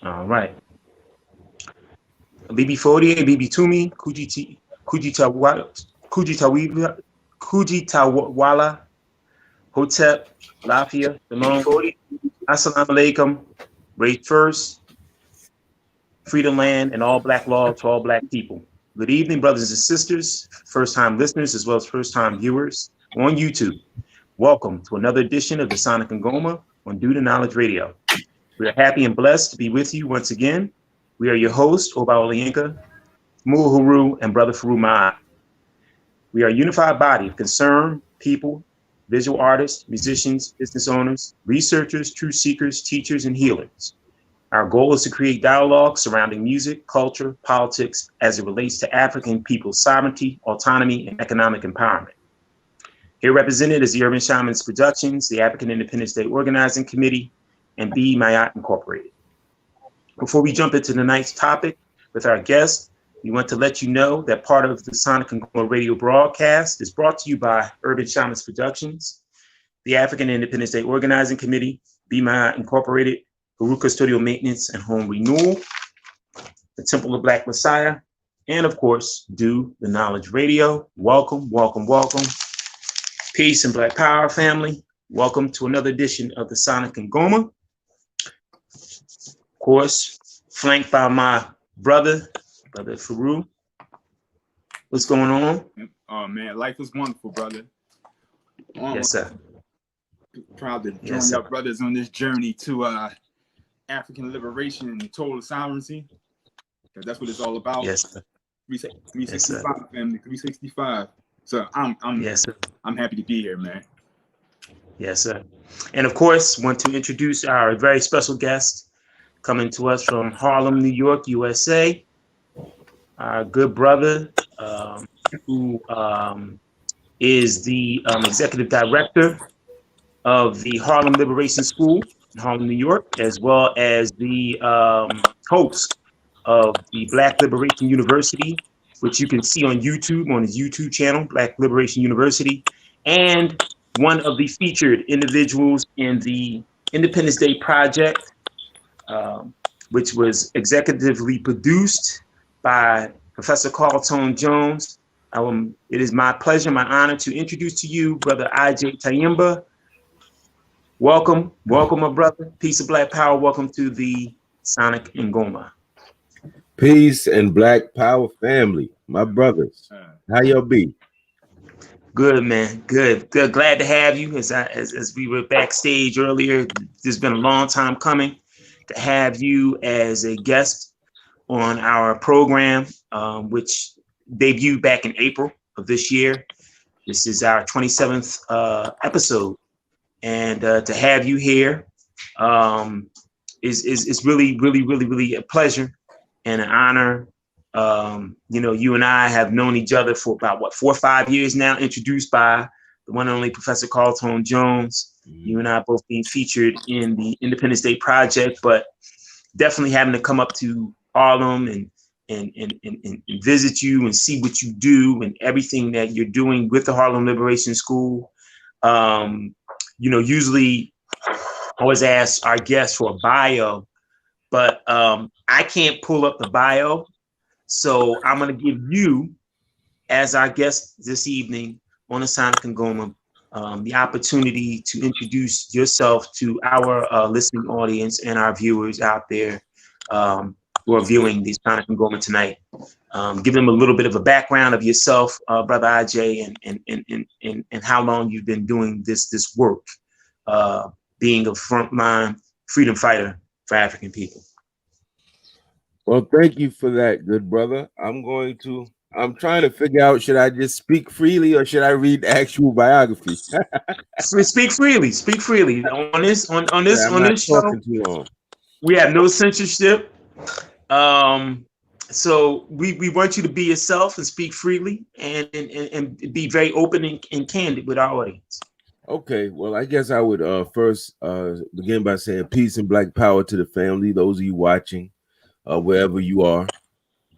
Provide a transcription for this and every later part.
All right. Abibifahoodie, Abibitumi, Kujitawala, Hotep, Lafia, Shalom, Assalamu alaikum, Race First, Freedom Land, and All Black Law to all Black people. Good evening, brothers and sisters, first-time listeners, as well as first-time viewers on YouTube. Welcome to another edition of the Sonic Ngoma on Due to Knowledge Radio. We are happy and blessed to be with you once again. We are your hosts, Oba Oláyínká, Khamuo Heru, and Brother Farugh Maat. We are a unified body of concerned people, visual artists, musicians, business owners, researchers, truth seekers, teachers, and healers. Our goal is to create dialogue surrounding music, culture, politics, as it relates to African people's sovereignty, autonomy, and economic empowerment. Here represented is the Urban Shamans Productions, the African Independence Day Organizing Committee, and B. Mayat Incorporated. Before we jump into tonight's topic with our guest, we want to let you know that part of the Sonic Ngoma radio broadcast is brought to you by Urban Shamans Productions, the African Independence Day Organizing Committee, B. Mayat Incorporated, Heru Custodial Maintenance and Home Renewal, the Temple of Black Messiah, and of course, Due the Knowledge Radio. Welcome, welcome, welcome. Peace and Black Power family. Welcome to another edition of the Sonic Ngoma. Of course, flanked by my brother Farugh. What's going on? Oh man, life is wonderful, brother. Yes, sir. Proud to join your brothers on this journey to African liberation and total sovereignty. That's what it's all about. Yes, sir. 365 family, 365. So I'm happy to be here, man. Yes, sir. And of course, want to introduce our very special guest coming to us from Harlem, New York, USA. Our good brother, who is the executive director of the Harlem Liberation School in Harlem, New York, as well as the host of the Black Liberation University, which you can see on YouTube, on his YouTube channel, Black Liberation University, and one of the featured individuals in the Independence Day Project, which was executively produced by Professor Carlton Jones. It is my pleasure, my honor to introduce to you Brother Agyei Tyehimba. Welcome, welcome, my brother. Peace of Black Power. Welcome to the Sonic Ngoma. Peace and Black Power family, my brothers. How y'all be? Good, man. Good. Glad to have you. As we were backstage earlier, it's been a long time coming to have you as a guest on our program, which debuted back in April of this year. This is our 27th episode, and to have you here is really a pleasure and an honor. You and I have known each other for about 4 or 5 years now, introduced by the one and only Professor Carlton Jones. You and I both being featured in the Independence Day Project, but definitely having to come up to Harlem and visit you and see what you do and everything that you're doing with the Harlem Liberation School. Usually always ask our guests for a bio, but I can't pull up the bio. So I'm going to give you, as our guest this evening on the Sonic Ngoma, the opportunity to introduce yourself to our listening audience and our viewers out there who are viewing the Sonic Ngoma tonight. Give them a little bit of a background of yourself, Brother Agyei, and how long you've been doing this work, being a frontline freedom fighter for African people. Well, thank you for that, good brother. I'm trying to figure out, should I just speak freely or should I read the actual biography? Speak freely. On this show, we have no censorship. So we want you to be yourself and speak freely and be very open and candid with our audience. Okay, well, I guess I would first begin by saying peace and Black Power to the family, those of you watching. Wherever you are,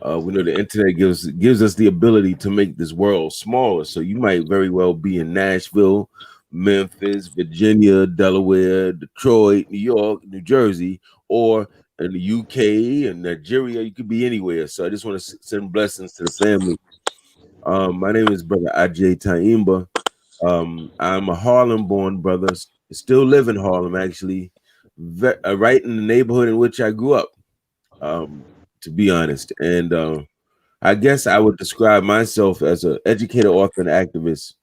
we know the internet gives us the ability to make this world smaller. So you might very well be in Nashville, Memphis, Virginia, Delaware, Detroit, New York, New Jersey, or in the UK and Nigeria. You could be anywhere. So I just want to send blessings to the family. My name is Brother Agyei Tyehimba. I'm a Harlem-born brother. Still live in Harlem, actually, right in the neighborhood in which I grew up. To be honest, and I guess I would describe myself as an educator, author, and activist.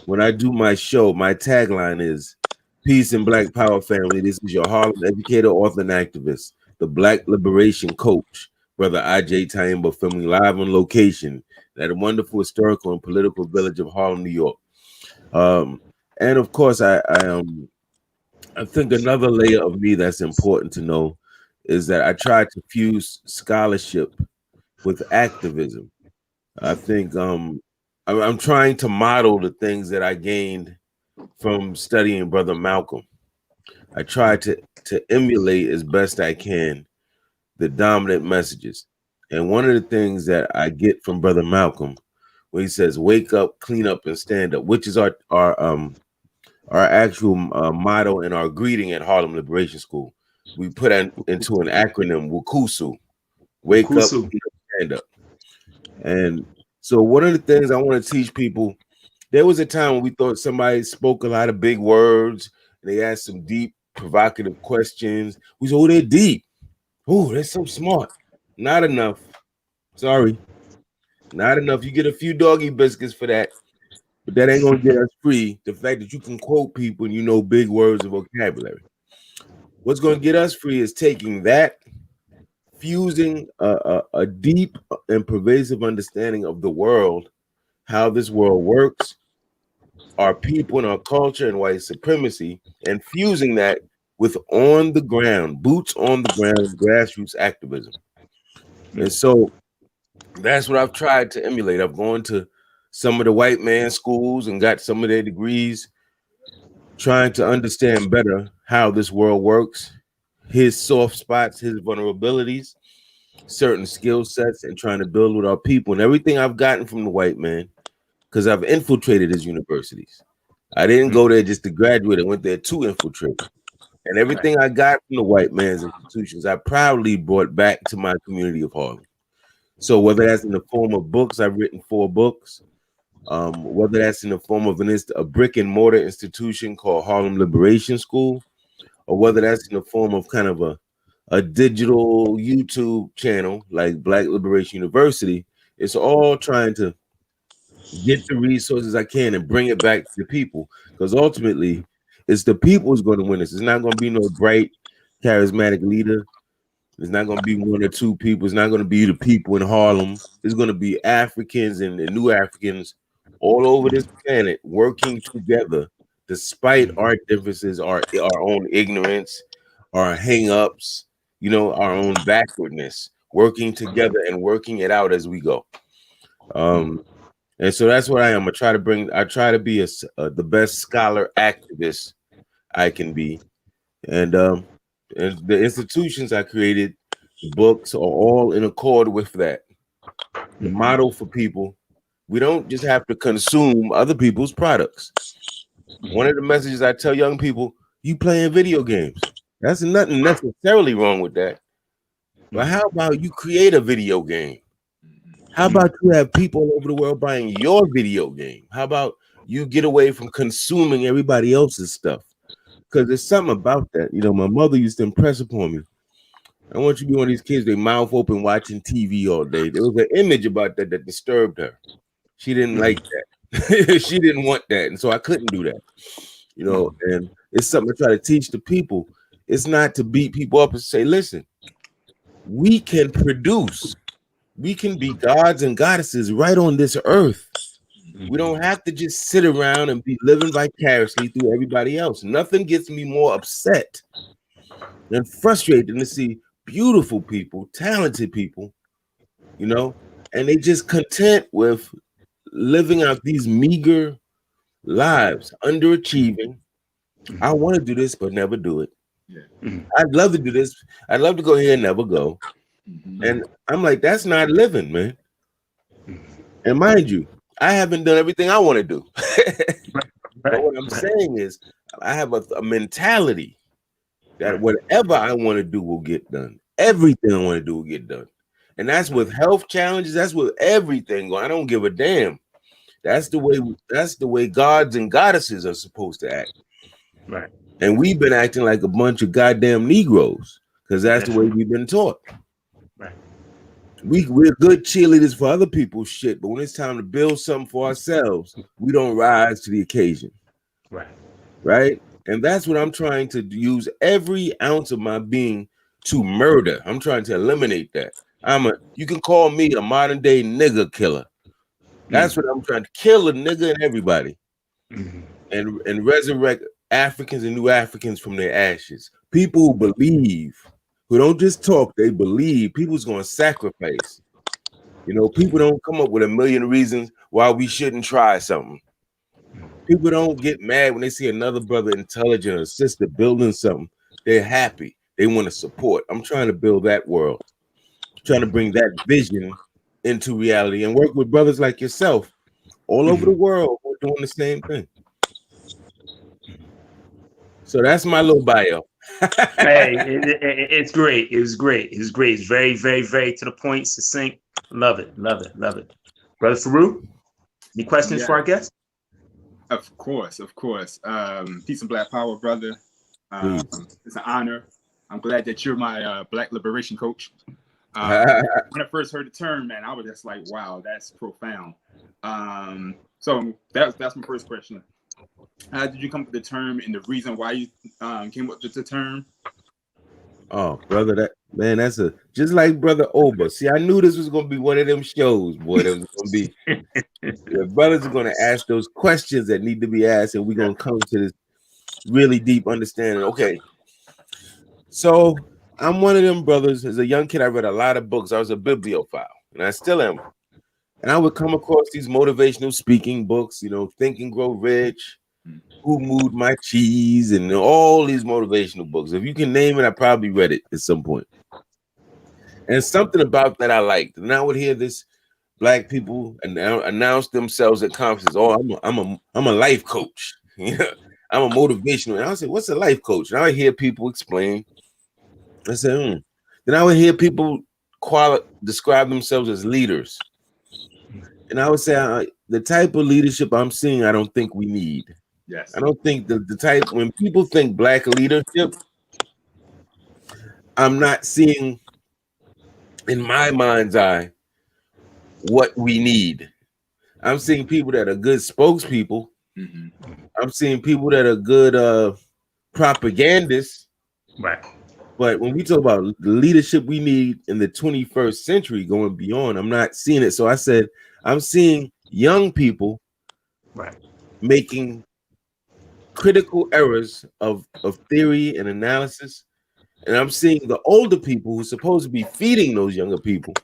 When I do my show, my tagline is "Peace and Black Power, family." This is your Harlem educator, author, and activist, the Black Liberation Coach, Brother Agyei Tyehimba, filming live on location at a wonderful historical and political village of Harlem, New York. And of course, I think another layer of me that's important to know is that I try to fuse scholarship with activism. I think I'm trying to model the things that I gained from studying Brother Malcolm. I try to emulate as best I can the dominant messages. And one of the things that I get from Brother Malcolm, when he says "wake up, clean up, and stand up," which is our actual motto and our greeting at Harlem Liberation School. We put into an acronym, WUKUSU, wake up, clean up, stand up. And so one of the things I want to teach people, there was a time when we thought somebody spoke a lot of big words, and they asked some deep, provocative questions. We said, oh, they're deep. Oh, they're so smart. Not enough. Sorry. Not enough. You get a few doggy biscuits for that, but that ain't going to get us free. The fact that you can quote people and you know big words and vocabulary. What's going to get us free is taking that, fusing a deep and pervasive understanding of the world, how this world works, our people and our culture and white supremacy, and fusing that with on the ground, boots on the ground, grassroots activism. And so that's what I've tried to emulate. I've gone to some of the white man schools and got some of their degrees, trying to understand better how this world works, his soft spots, his vulnerabilities, certain skill sets, and trying to build with our people. And everything I've gotten from the white man, because I've infiltrated his universities. I didn't go there just to graduate. I went there to infiltrate. And everything I got from the white man's institutions, I proudly brought back to my community of Harlem. So whether that's in the form of books, I've written 4 books, whether that's in the form of a brick and mortar institution called Harlem Liberation School, or whether that's in the form of kind of a digital YouTube channel like Black Liberation University, it's all trying to get the resources I can and bring it back to the people, because ultimately it's the people who's going to win this. It's not going to be no bright, charismatic leader. It's not going to be 1 or 2 people. It's not going to be the people in Harlem. It's going to be Africans and new Africans all over this planet working together despite our differences, our own ignorance, our hang-ups, our own backwardness, working together and working it out as we go. And so that's what I am. I try to be the best scholar activist I can be. And the institutions I created, the books, are all in accord with that. The model for people, we don't just have to consume other people's products. One of the messages I tell young people, you playing video games. That's nothing necessarily wrong with that. But how about you create a video game? How about you have people all over the world buying your video game? How about you get away from consuming everybody else's stuff? Because there's something about that. My mother used to impress upon me. I want you to be one of these kids, they mouth open watching TV all day. There was an image about that disturbed her. She didn't like that. She didn't want that. And so I couldn't do that. And it's something I try to teach the people. It's not to beat people up and say, listen, we can produce. We can be gods and goddesses right on this earth. We don't have to just sit around and be living vicariously through everybody else. Nothing gets me more upset and frustrated than to see beautiful people, talented people, and they just content with living out these meager lives, underachieving. I want to do this, but never do it. I'd love to do this. I'd love to go here and never go. And I'm like, that's not living, man. And mind you, I haven't done everything I want to do. But what I'm saying is, I have a mentality that whatever I want to do will get done. everything I want to do will get done. And that's with health challenges. That's with everything going. I don't give a damn. That's the way gods and goddesses are supposed to act. Right. And we've been acting like a bunch of goddamn Negroes because that's the way we've been taught. Right. We're good cheerleaders for other people's shit, but when it's time to build something for ourselves, we don't rise to the occasion. Right. Right? And that's what I'm trying to use every ounce of my being to murder. I'm trying to eliminate that. You can call me a modern day nigger killer. That's what I'm trying to kill, a nigga and everybody. And resurrect Africans and new Africans from their ashes. People who believe, who don't just talk, they believe. People's going to sacrifice. You know, people don't come up with a million reasons why we shouldn't try something. People don't get mad when they see another brother intelligent or sister building something. They're happy. They want to support. I'm trying to build that world. I'm trying to bring that vision into reality and work with brothers like yourself all over the world who are doing the same thing. So that's my little bio. Hey, it's great. It was great. It was great. It's very, very, very to the point, succinct. Love it. Love it. Love it. Brother Farugh, any questions for our guest? Of course. Peace and Black Power, brother. It's an honor. I'm glad that you're my Black liberation coach. When I first heard the term, man, I was just like, wow, that's profound. So that's my first question. How did you come up with the term and the reason why you came up with the term? Oh, brother, that's just like Brother Oba. See, I knew this was gonna be one of them shows, boy. That was gonna be the brothers are gonna ask those questions that need to be asked, and we're gonna come to this really deep understanding. Okay, so I'm one of them brothers. As a young kid, I read a lot of books. I was a bibliophile, and I still am. And I would come across these motivational speaking books, you know, Think and Grow Rich, Who Moved My Cheese, and all these motivational books. If you can name it, I probably read it at some point. And something about that I liked. And I would hear this Black people announce themselves at conferences. Oh, I'm a life coach. I'm a motivational. And I would say, what's a life coach? And I would hear people explain. I said, Then I would hear people describe themselves as leaders. And I would say the type of leadership I'm seeing, I don't think we need. Yes. I don't think the type, when people think Black leadership, I'm not seeing in my mind's eye what we need. I'm seeing people that are good spokespeople. I'm seeing people that are good propagandists. Right. But when we talk about the leadership we need in the 21st century going beyond, I'm not seeing it. So I said, I'm seeing young people making critical errors of theory and analysis. And I'm seeing the older people who are supposed to be feeding those younger people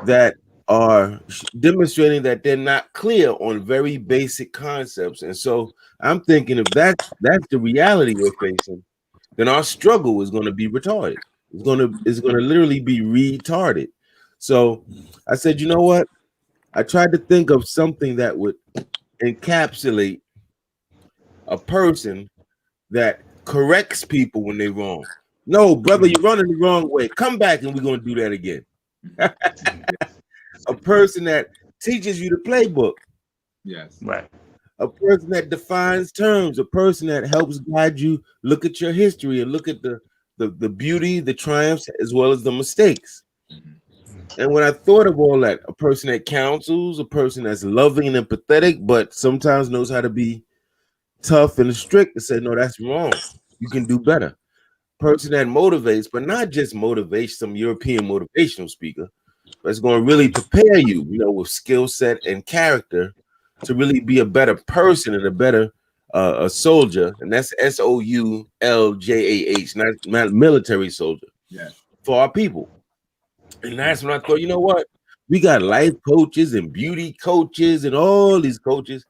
that are demonstrating that they're not clear on very basic concepts. And so I'm thinking if that's the reality we're facing, then our struggle is going to be retarded. It's going to literally be retarded. So I said, you know what? I tried to think of something that would encapsulate a person that corrects people when they're wrong. No, brother, you're running the wrong way. Come back and we're going to do that again. A person that teaches you the playbook. Yes. Right. A person that defines terms. A person that helps guide you look at your history and look at the beauty, the triumphs, as well as the mistakes. And when I thought of all that, a person that counsels, a person that's loving and empathetic, but sometimes knows how to be tough and strict and say, no, that's wrong. You can do better. Person that motivates, but not just motivate some European motivational speaker, but it's going to really prepare you, with skill set and character to really be a better person and a better a soldier. And that's SOULJAH, not military soldier. Yeah. For our people. And that's when I thought, you know what? We got life coaches and beauty coaches and all these coaches.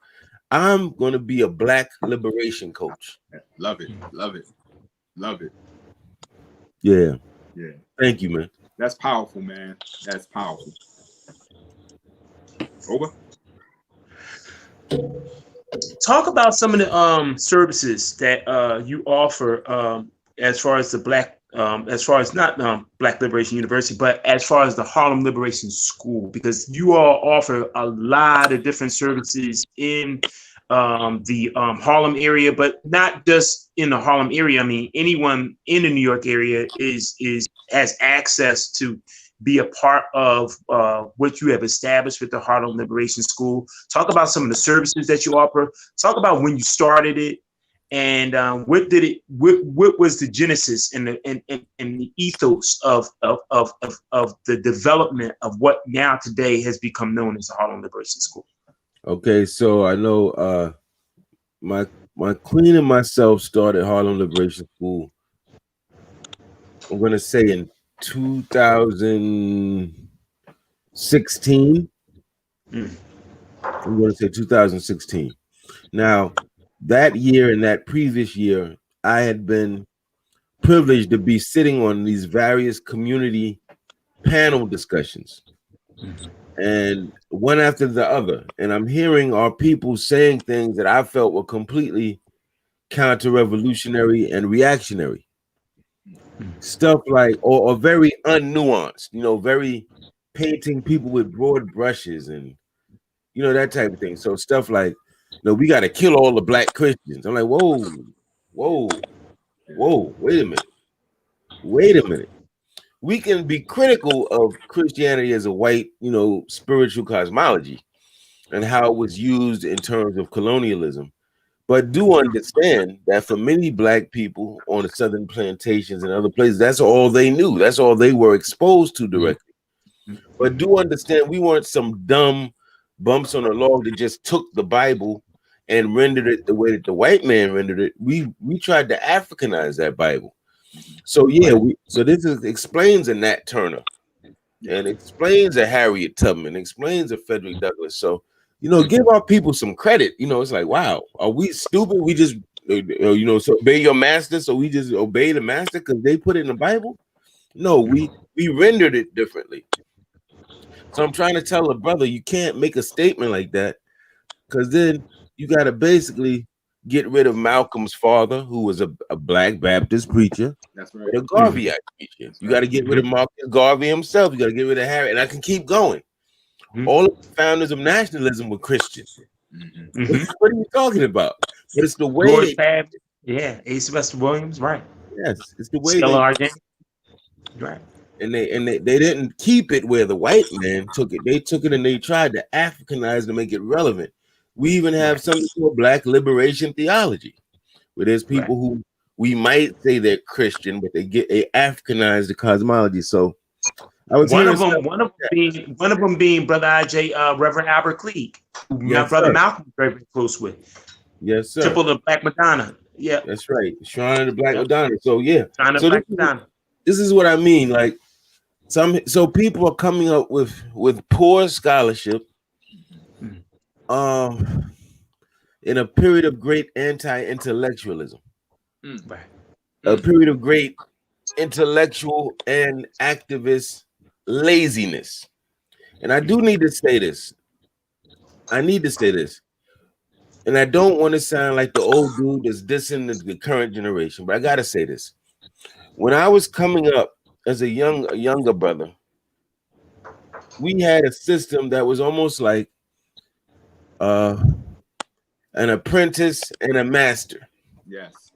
I'm going to be a Black liberation coach. Love it. Love it. Love it. Yeah. Yeah. Thank you, man. That's powerful, man. That's powerful. Oba? Talk about some of the services that you offer as far as the Black as far as not Black Liberation University, but as far as the Harlem Liberation School, because you all offer a lot of different services in the Harlem area, but not just in the Harlem area. I mean, anyone in the New York area has access to be a part of what you have established with the Harlem Liberation School. Talk about some of the services that you offer. Talk about when you started it, and what was the genesis and the ethos of the development of what now today has become known as the Harlem Liberation School. Okay, so I know my queen and myself started Harlem Liberation School. I'm gonna say in 2016. I'm going to say 2016. Now, that year and that previous year, I had been privileged to be sitting on these various community panel discussions, and one after the other. And I'm hearing our people saying things that I felt were completely counter-revolutionary and reactionary. Stuff like, or very unnuanced, very painting people with broad brushes and, that type of thing. So stuff like, we got to kill all the Black Christians. I'm like, whoa, wait a minute. We can be critical of Christianity as a white, spiritual cosmology and how it was used in terms of colonialism. But do understand that for many Black people on the southern plantations and other places, that's all they knew. That's all they were exposed to directly. But do understand we weren't some dumb bumps on the log that just took the Bible and rendered it the way that the white man rendered it. We tried to Africanize that Bible. So so this explains a Nat Turner, and explains a Harriet Tubman, explains a Frederick Douglass. So give our people some credit. It's like, wow, are we stupid? We just, so obey your master. So we just obey the master because they put it in the Bible? No, we rendered it differently. So I'm trying to tell a brother, you can't make a statement like that, because then you got to basically get rid of Malcolm's father, who was a Black Baptist preacher. That's right. A Garveyite preacher. You got to get rid of Marcus Garvey himself. You got to get rid of Harry, and I can keep going. All of the founders of nationalism were Christians. What are you talking about? But it's the way. George Pavitt, A. Sylvester Williams, right? Yes, it's the way. Stella Argent, right? And they didn't keep it where the white man took it. They took it and they tried to Africanize to make it relevant. We even have something called Black liberation theology, where there's people who we might say they're Christian, but they Africanize the cosmology. So I was one of them being Brother Agyei, Reverend Albert Cleage, who my brother Malcolm was very close with. Yes, sir. Temple of the Black Madonna. Yeah, that's right. Shrine of the Black Madonna. So Shrine of the Black Madonna. This is what I mean. Like so people are coming up with poor scholarship, in a period of great anti-intellectualism, a period of great intellectual and activist laziness. And I do need to say this. And I don't want to sound like the old dude that's dissing the current generation, but I gotta say this. When I was coming up as a younger brother, we had a system that was almost like an apprentice and a master. Yes.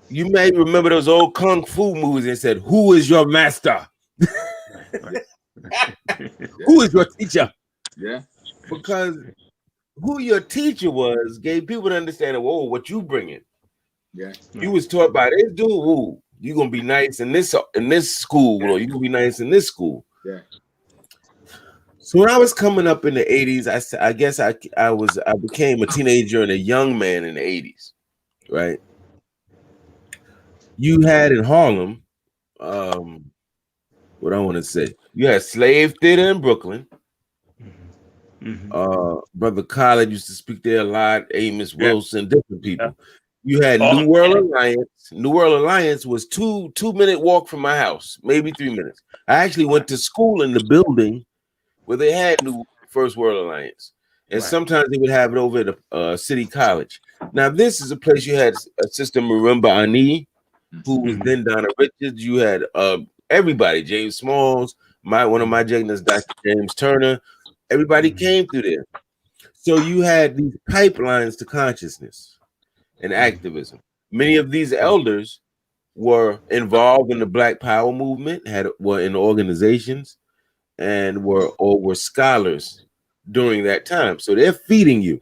You may remember those old kung fu movies that said, "Who is your master? Who is your teacher?" Yeah. Because who your teacher was gave people to understand, whoa, what you bringing. Yeah. You was taught by this dude, who you're gonna be nice in this school, or you're gonna be nice in this school. Yeah. So when I was coming up in the 80s, I guess I became a teenager and a young man in the 80s, right? You had in Harlem, what I want to say, you had Slave Theater in Brooklyn. Brother Khaled used to speak there a lot. Amos Wilson, different people. You had New World Alliance. New World Alliance was 2-minute walk from my house, maybe 3 minutes. I actually went to school in the building where they had New First World Alliance, and sometimes they would have it over at City College. Now this is a place you had Sister Marimba Ani, who was then Donna Richards. You had everybody, James Smalls, one of my Jegnas, Dr. James Turner. Everybody came through there. So you had these pipelines to consciousness and activism. Many of these elders were involved in the Black Power movement, were in organizations, and were scholars during that time. So they're feeding you.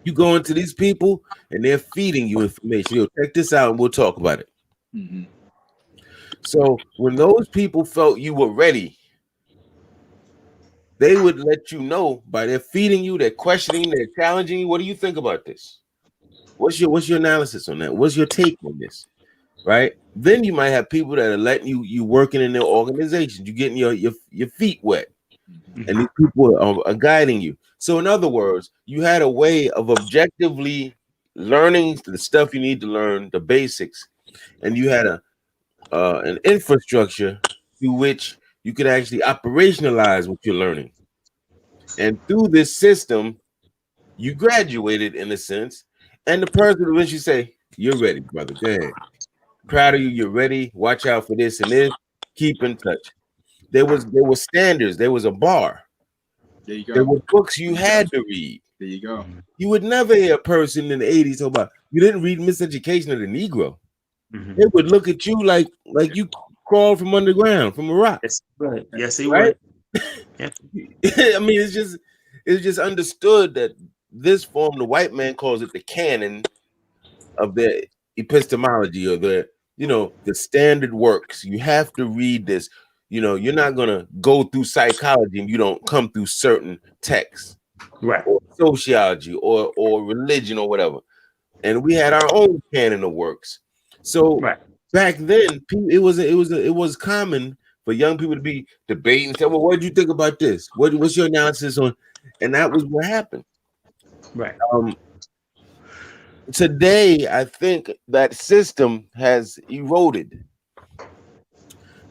You go into these people and they're feeding you information. Yo, check this out and we'll talk about it. So when those people felt you were ready, they would let you know by their feeding you, they're questioning, they're challenging you. What do you think about this? What's your analysis on that? What's your take on this? Right? Then you might have people that are letting you working in their organizations. You're getting your feet wet. And these people are guiding you. So in other words, you had a way of objectively learning the stuff you need to learn, the basics, and you had an infrastructure through which you could actually operationalize what you're learning. And through this system, you graduated in a sense, and the person will eventually say, "You're ready, brother. Go ahead. Proud of you. You're ready. Watch out for this and this. Keep in touch." There were standards. There was a bar. There you go. There were books you had to read. There you go. You would never hear a person in the 80s talk about you didn't read Miseducation of the Negro. They would look at you like you crawled from underground from a rock. Yes, right. Yes, he Right? would. Yeah. I mean, it's just understood that this form, the white man calls it the canon of their epistemology or the standard works. You have to read this. You're not gonna go through psychology if you don't come through certain texts, right? Or sociology or religion or whatever. And we had our own canon of works. So back then, it was common for young people to be debating and say, "Well, what did you think about this? What's your analysis on?" And that was what happened. Right. Today, I think that system has eroded.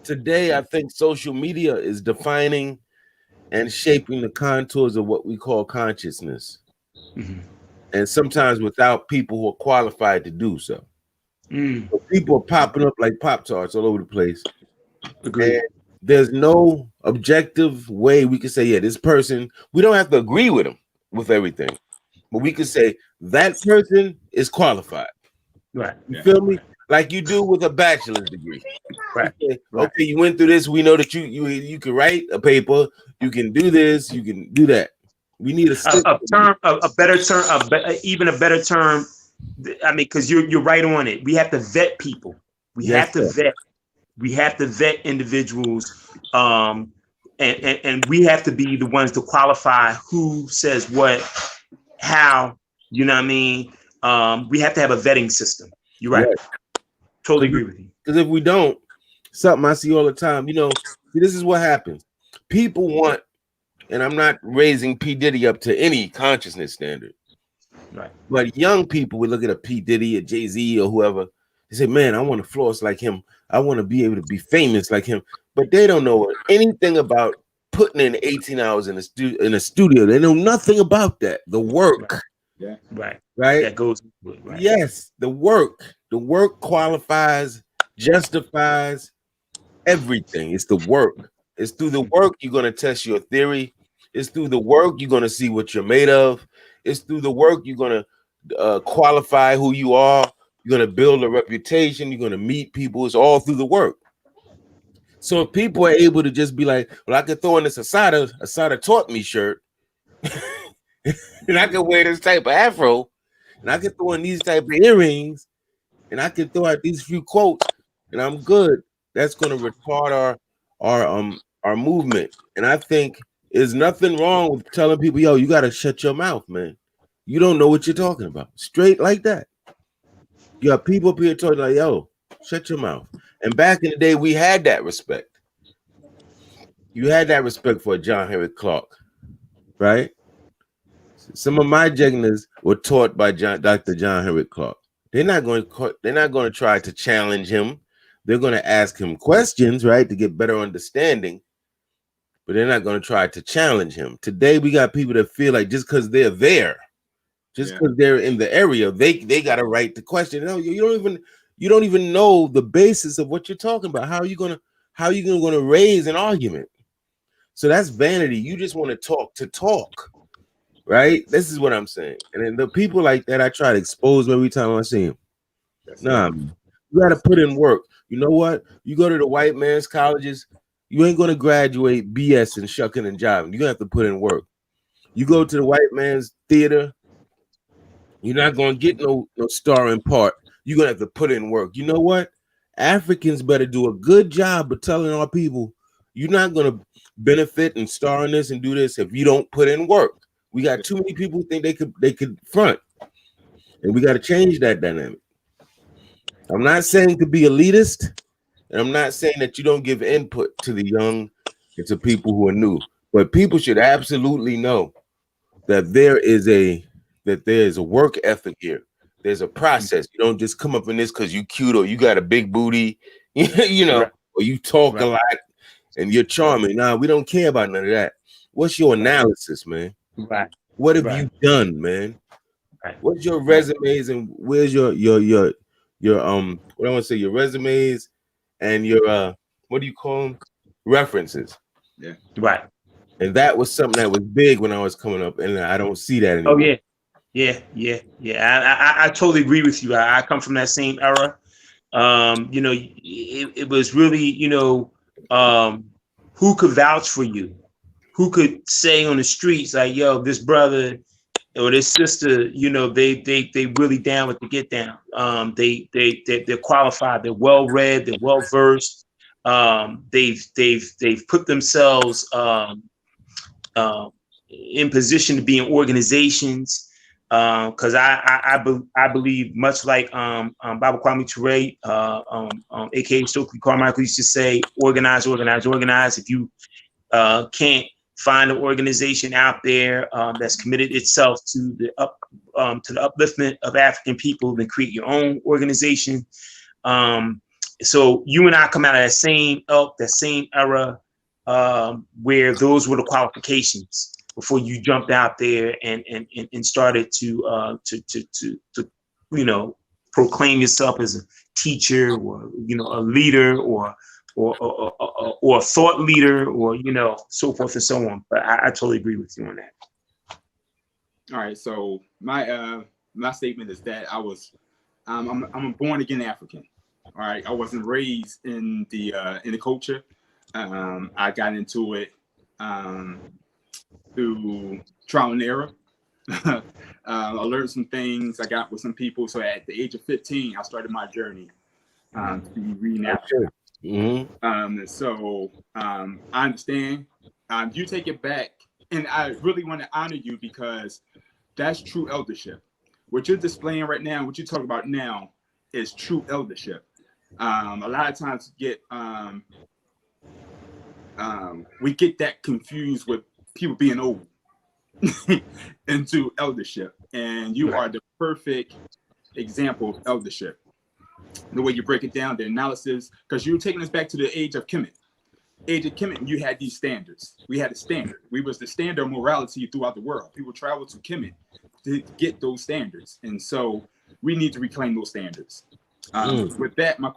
Today, I think social media is defining and shaping the contours of what we call consciousness. And sometimes without people who are qualified to do so. So people are popping up like Pop-Tarts all over the place. Agreed. And there's no objective way we can say, yeah, this person, we don't have to agree with them with everything. But we can say that person is qualified. Right. You feel me? Like you do with a bachelor's degree. Right. Okay, you went through this. We know that you can write a paper. You can do this. You can do that. We need a better term, even a better term. I mean, because you're right on it. We have to vet people. We have to vet individuals, and we have to be the ones to qualify who says what, how. You know what I mean? We have to have a vetting system. You're right. Totally agree with you. Because if we don't, something I see all the time, this is what happens. People want, and I'm not raising P. Diddy up to any consciousness standard. Right. But young people would look at a P. Diddy, a Jay-Z, or whoever. They say, man, I want to floss like him. I want to be able to be famous like him. But they don't know anything about putting in 18 hours in a studio. They know nothing about that. The work. Right. Yeah. Right. Right. That goes with it. Right. Yes. The work. The work qualifies, justifies everything. It's the work. It's through the work you're going to test your theory. It's through the work you're going to see what you're made of. It's through the work you're going to qualify who you are. You're going to build a reputation. You're going to meet people. It's all through the work. So if people are able to just be like, well, I could throw in this Asada taught me shirt, and I could wear this type of afro, and I could throw in these type of earrings, and I could throw out these few quotes, and I'm good. That's going to retard our movement. And I think there's nothing wrong with telling people, yo, you got to shut your mouth, man. You don't know what you're talking about. Straight like that. You have people up here talking like, yo, shut your mouth. And back in the day, we had that respect. You had that respect for John Henry Clark, right? Some of my Jegnas were taught by Dr. John Henry Clark. They're not going to try to challenge him. They're going to ask him questions, right, to get better understanding. But they're not going to try to challenge him. Today, we got people that feel like just because they're there, just because they're in the area, they got a right to question. No, you You don't even know the basis of what you're talking about. How are you gonna raise an argument? So that's vanity. You just want to talk, right? This is what I'm saying. And then the people like that, I try to expose them every time I see them. Nah, man, you got to put in work. You know what? You go to the white man's colleges, you ain't gonna graduate BS and shucking and jiving. You're gonna have to put in work. You go to the white man's theater, you're not gonna get no starring part. You're gonna have to put in work. You know what? Africans better do a good job of telling our people you're not gonna benefit and star in this and do this if you don't put in work. We got too many people who think they could front, and we got to change that dynamic. I'm not saying to be elitist, and I'm not saying that you don't give input to the young and to people who are new, but people should absolutely know that there is a work ethic here. There's a process. You don't just come up in this because you cute or you got a big booty, you know, right. Or you talk right. a lot and you're charming. Nah, we don't care about none of that. What's your analysis, man? Right. What have you done, man? Right. What's your resumes and where's your what I want to say, your resumes and your what do you call them? References. Yeah. Right. And that was something that was big when I was coming up, and I don't see that anymore. Oh yeah. I totally agree with you. I come from that same era. You know, it was really, you know, who could vouch for you? Who could say on the streets like, yo, this brother or this sister, you know, they really down with the get down. They're qualified, they're well read, they're well versed. They've put themselves in position to be in organizations. Because I believe, much like Baba Kwame Ture, aka Stokely Carmichael used to say, organize. If you can't find an organization out there that's committed itself to the upliftment of African people, then create your own organization. So you and I come out of that same era where those were the qualifications before you jumped out there and started to you know, proclaim yourself as a teacher or, you know, a leader or a thought leader or, you know, so forth and so on. But I totally agree with you on that. All right. So my statement is that I'm a born again African. All right. I wasn't raised in the culture. I got into it through trial and error. I learned some things. I got with some people. So at the age of 15, I started my journey to be reading African. Mm-hmm. So I understand. You take it back, and I really want to honor you because that's true eldership. What you're displaying right now, what you talk about now, is true eldership. A lot of times we get that confused with people being old into eldership, and you are the perfect example of eldership. The way you break it down, the analysis, because you're taking us back to the age of Kemet. Age of Kemet, you had these standards. We had a standard. We was the standard of morality throughout the world. People travel to Kemet to get those standards, and so we need to reclaim those standards. With that, my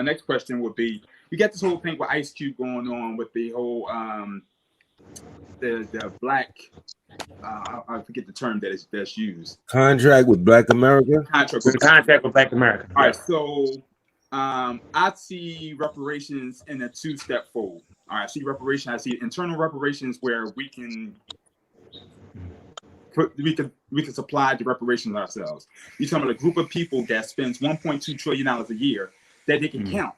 next question would be: you got this whole thing with Ice Cube going on with the whole the black. I forget the term that's used. Contract with Black America. Contract with Black America. All right, so I see reparations in a two-step fold. All right, I see reparations. I see internal reparations where we can supply the reparations ourselves. You're talking about a group of people that spends $1.2 trillion a year that they can count,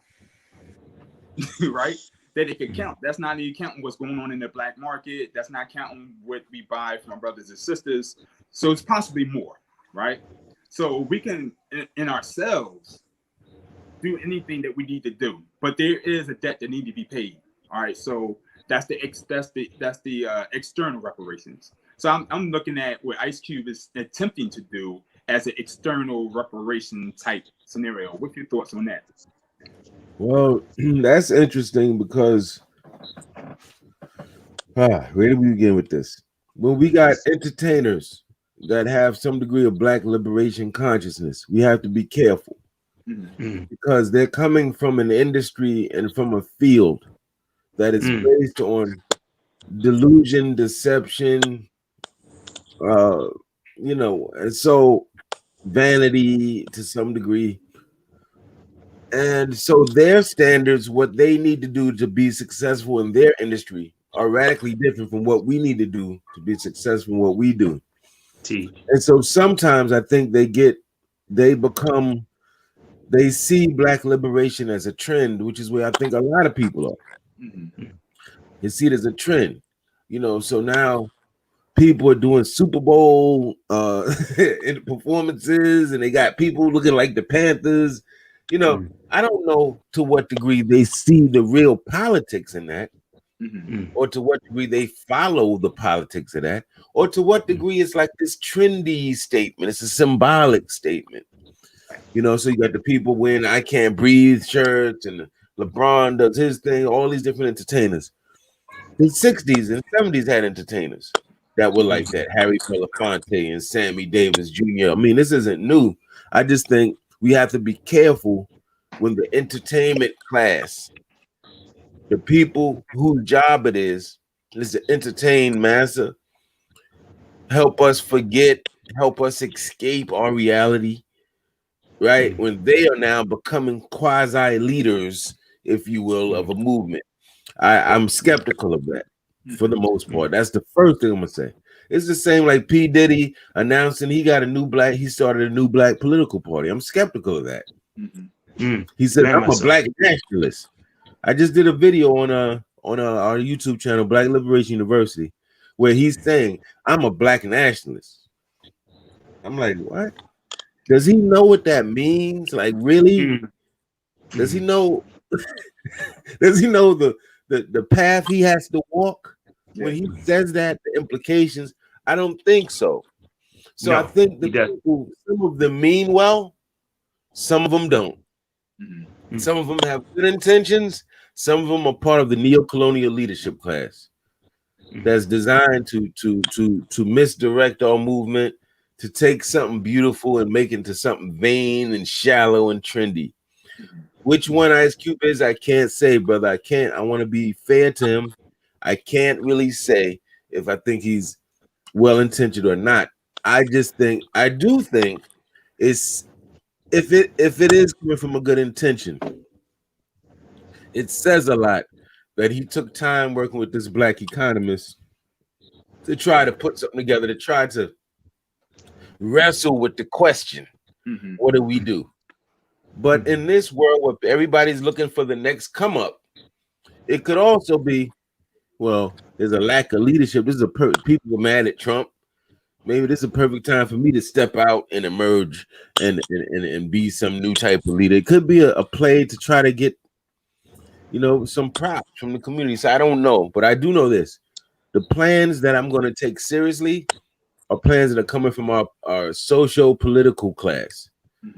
right? That they can count. That's not even counting what's going on in the black market. That's not counting what we buy from our brothers and sisters. So it's possibly more, right? So we can, in ourselves, do anything that we need to do. But there is a debt that needs to be paid. All right. So that's the external reparations. So I'm looking at what Ice Cube is attempting to do as an external reparation type scenario. What's your thoughts on that? Well, that's interesting because where do we begin with this? When we got entertainers that have some degree of black liberation consciousness, we have to be careful because they're coming from an industry and from a field that is based on delusion, deception, and so vanity to some degree. And so their standards, what they need to do to be successful in their industry, are radically different from what we need to do to be successful in what we do. And so sometimes I think they see Black liberation as a trend, which is where I think a lot of people are. They see it as a trend, so now people are doing Super Bowl performances, and they got people looking like the Panthers. I don't know to what degree they see the real politics in that, or to what degree they follow the politics of that, or to what degree it's like this trendy statement. It's a symbolic statement. So you got the people wearing I Can't Breathe shirts, and LeBron does his thing, all these different entertainers. The 60s and 70s had entertainers that were like that. Harry Belafonte and Sammy Davis Jr. I mean, this isn't new. I just think we have to be careful when the entertainment class, the people whose job it is to entertain massa, help us forget, help us escape our reality, right? When they are now becoming quasi leaders, if you will, of a movement. I'm skeptical of that for the most part. That's the first thing I'm gonna say. It's the same like P. Diddy announcing he started a new black political party. I'm skeptical of that. He said, I'm a black nationalist. I just did a video on our YouTube channel, Black Liberation University, where he's saying, I'm a black nationalist. I'm like, what? Does he know what that means? Like, really? Does he know? Does he know the path he has to walk when he says that? The implications? I don't think so. So no, I think the people, some of them mean well, some of them don't. Some of them have good intentions. Some of them are part of the neo-colonial leadership class that's designed to misdirect our movement, to take something beautiful and make it into something vain and shallow and trendy. Which one Ice Cube is, I can't say, brother. I can't. I want to be fair to him. I can't really say if I think he's well-intentioned or not. I do think it's if it is coming from a good intention, it says a lot that he took time working with this black economist to try to put something together, to try to wrestle with the question, what do we do? But in this world where everybody's looking for the next come up, it could also be, well, there's a lack of leadership. People are mad at Trump. Maybe this is a perfect time for me to step out and emerge and be some new type of leader. It could be a play to try to get, some props from the community. So I don't know, but I do know this. The plans that I'm going to take seriously are plans that are coming from our socio-political class.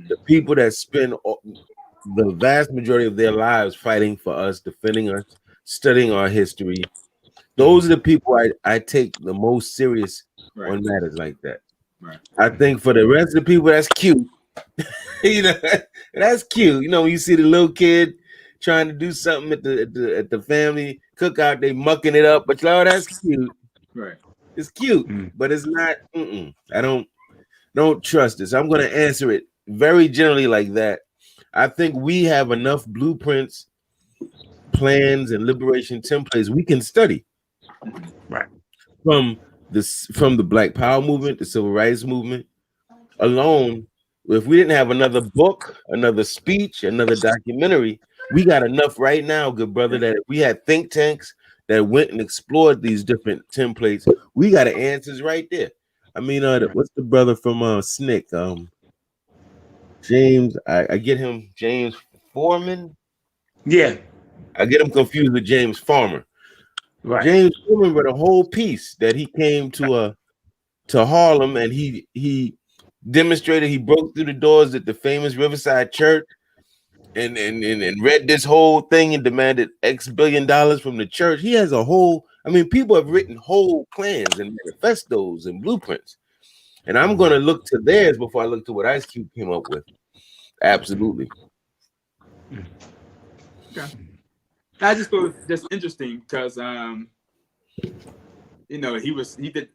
The people that spend the vast majority of their lives fighting for us, defending us, studying our history. Those are the people I take the most serious on matters like that. Right. I think for the rest of the people, that's cute. That's cute. When you see the little kid trying to do something at the family cookout, they mucking it up, but that's cute. Right. It's cute, but it's not. I don't trust this. I'm going to answer it very generally like that. I think we have enough blueprints, plans, and liberation templates we can study. Right. From the Black Power movement, the Civil Rights movement alone. If we didn't have another book, another speech, another documentary, we got enough right now, good brother, that if we had think tanks that went and explored these different templates, we got the answers right there. I mean, what's the brother from SNCC? James, I get him, James Foreman. Yeah, I get him confused with James Farmer. Right. James Foreman wrote a whole piece that he came to Harlem, and he demonstrated, he broke through the doors at the famous Riverside Church and read this whole thing and demanded X billion dollars from the church. He has people have written whole plans and manifestos and blueprints. And I'm going to look to theirs before I look to what Ice Cube came up with. Absolutely. Okay. I just thought it was just interesting because you know, he did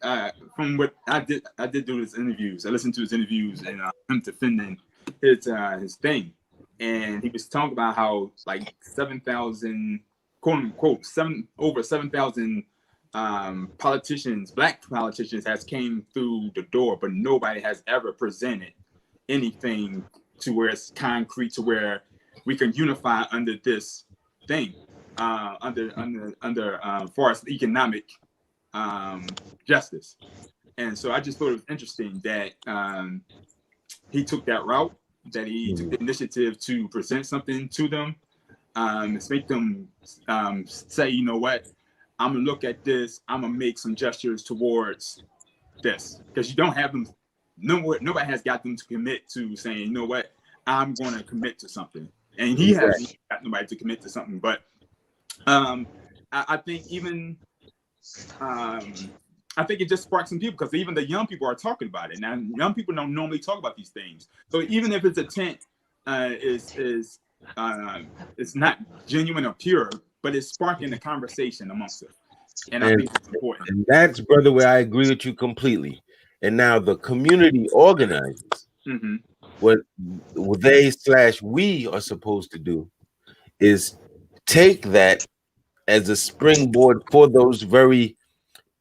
from what I did do his interviews. I listened to his interviews and him defending his thing, and he was talking about how like 7,000 quote unquote over 7,000 politicians, black politicians, has came through the door, but nobody has ever presented anything to where it's concrete, to where we can unify under this thing, under for us economic justice. And so I just thought it was interesting that he took that route, that he took the initiative to present something to them, to make them say, you know what, I'm gonna look at this, I'm gonna make some gestures towards this, because you don't have them. Nobody has got them to commit to saying, you know what, I'm going to commit to something, and he hasn't got nobody to commit to something. But I think even I think it just sparked some people, because even the young people are talking about it now. Young people don't normally talk about these things, so even if its intent is not genuine or pure, but it's sparking a conversation amongst it, and I think it's important. And that's, brother, where I agree with you completely. And now the community organizers, what we are supposed to do is take that as a springboard for those very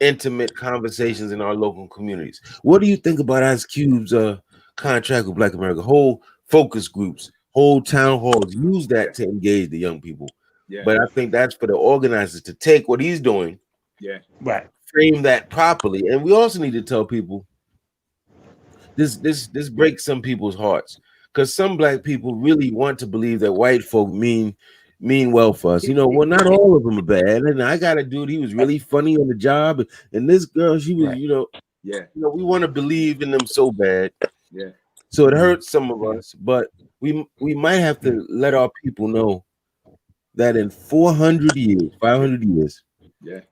intimate conversations in our local communities. What do you think about Ice Cube's contract with Black America? Whole focus groups, whole town halls, use that to engage the young people. Yeah. But I think that's for the organizers to take what he's doing, frame that properly. And we also need to tell people, this breaks some people's hearts, because some black people really want to believe that white folk mean well for us. You know, well, not all of them are bad. And I got a dude, he was really funny on the job, and this girl, she was, you know, we want to believe in them so bad. Yeah. So it hurts some of us, but we might have to let our people know that in 400 years, 500 years,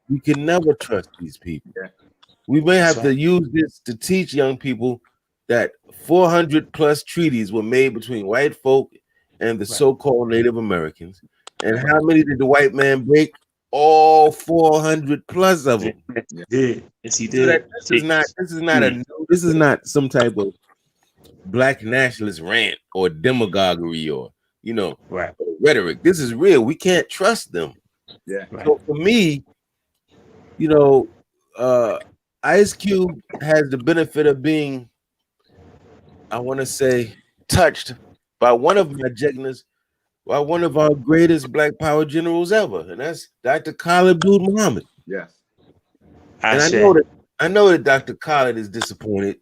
we can never trust these people. Yeah. We may have to use this to teach young people that 400 plus treaties were made between white folk and the so-called Native Americans. And how many did the white man break? All 400 plus of them. Yes, he did. So this is not some type of black nationalist rant or demagoguery or, you know, rhetoric. This is real. We can't trust them. Yeah. So for me, you know, Ice Cube has the benefit of being, I want to say, touched by one of my jegnas, by one of our greatest Black Power generals ever, and that's Dr. Khalid Abdul Muhammad. Yes. And I know that Dr. Khalid is disappointed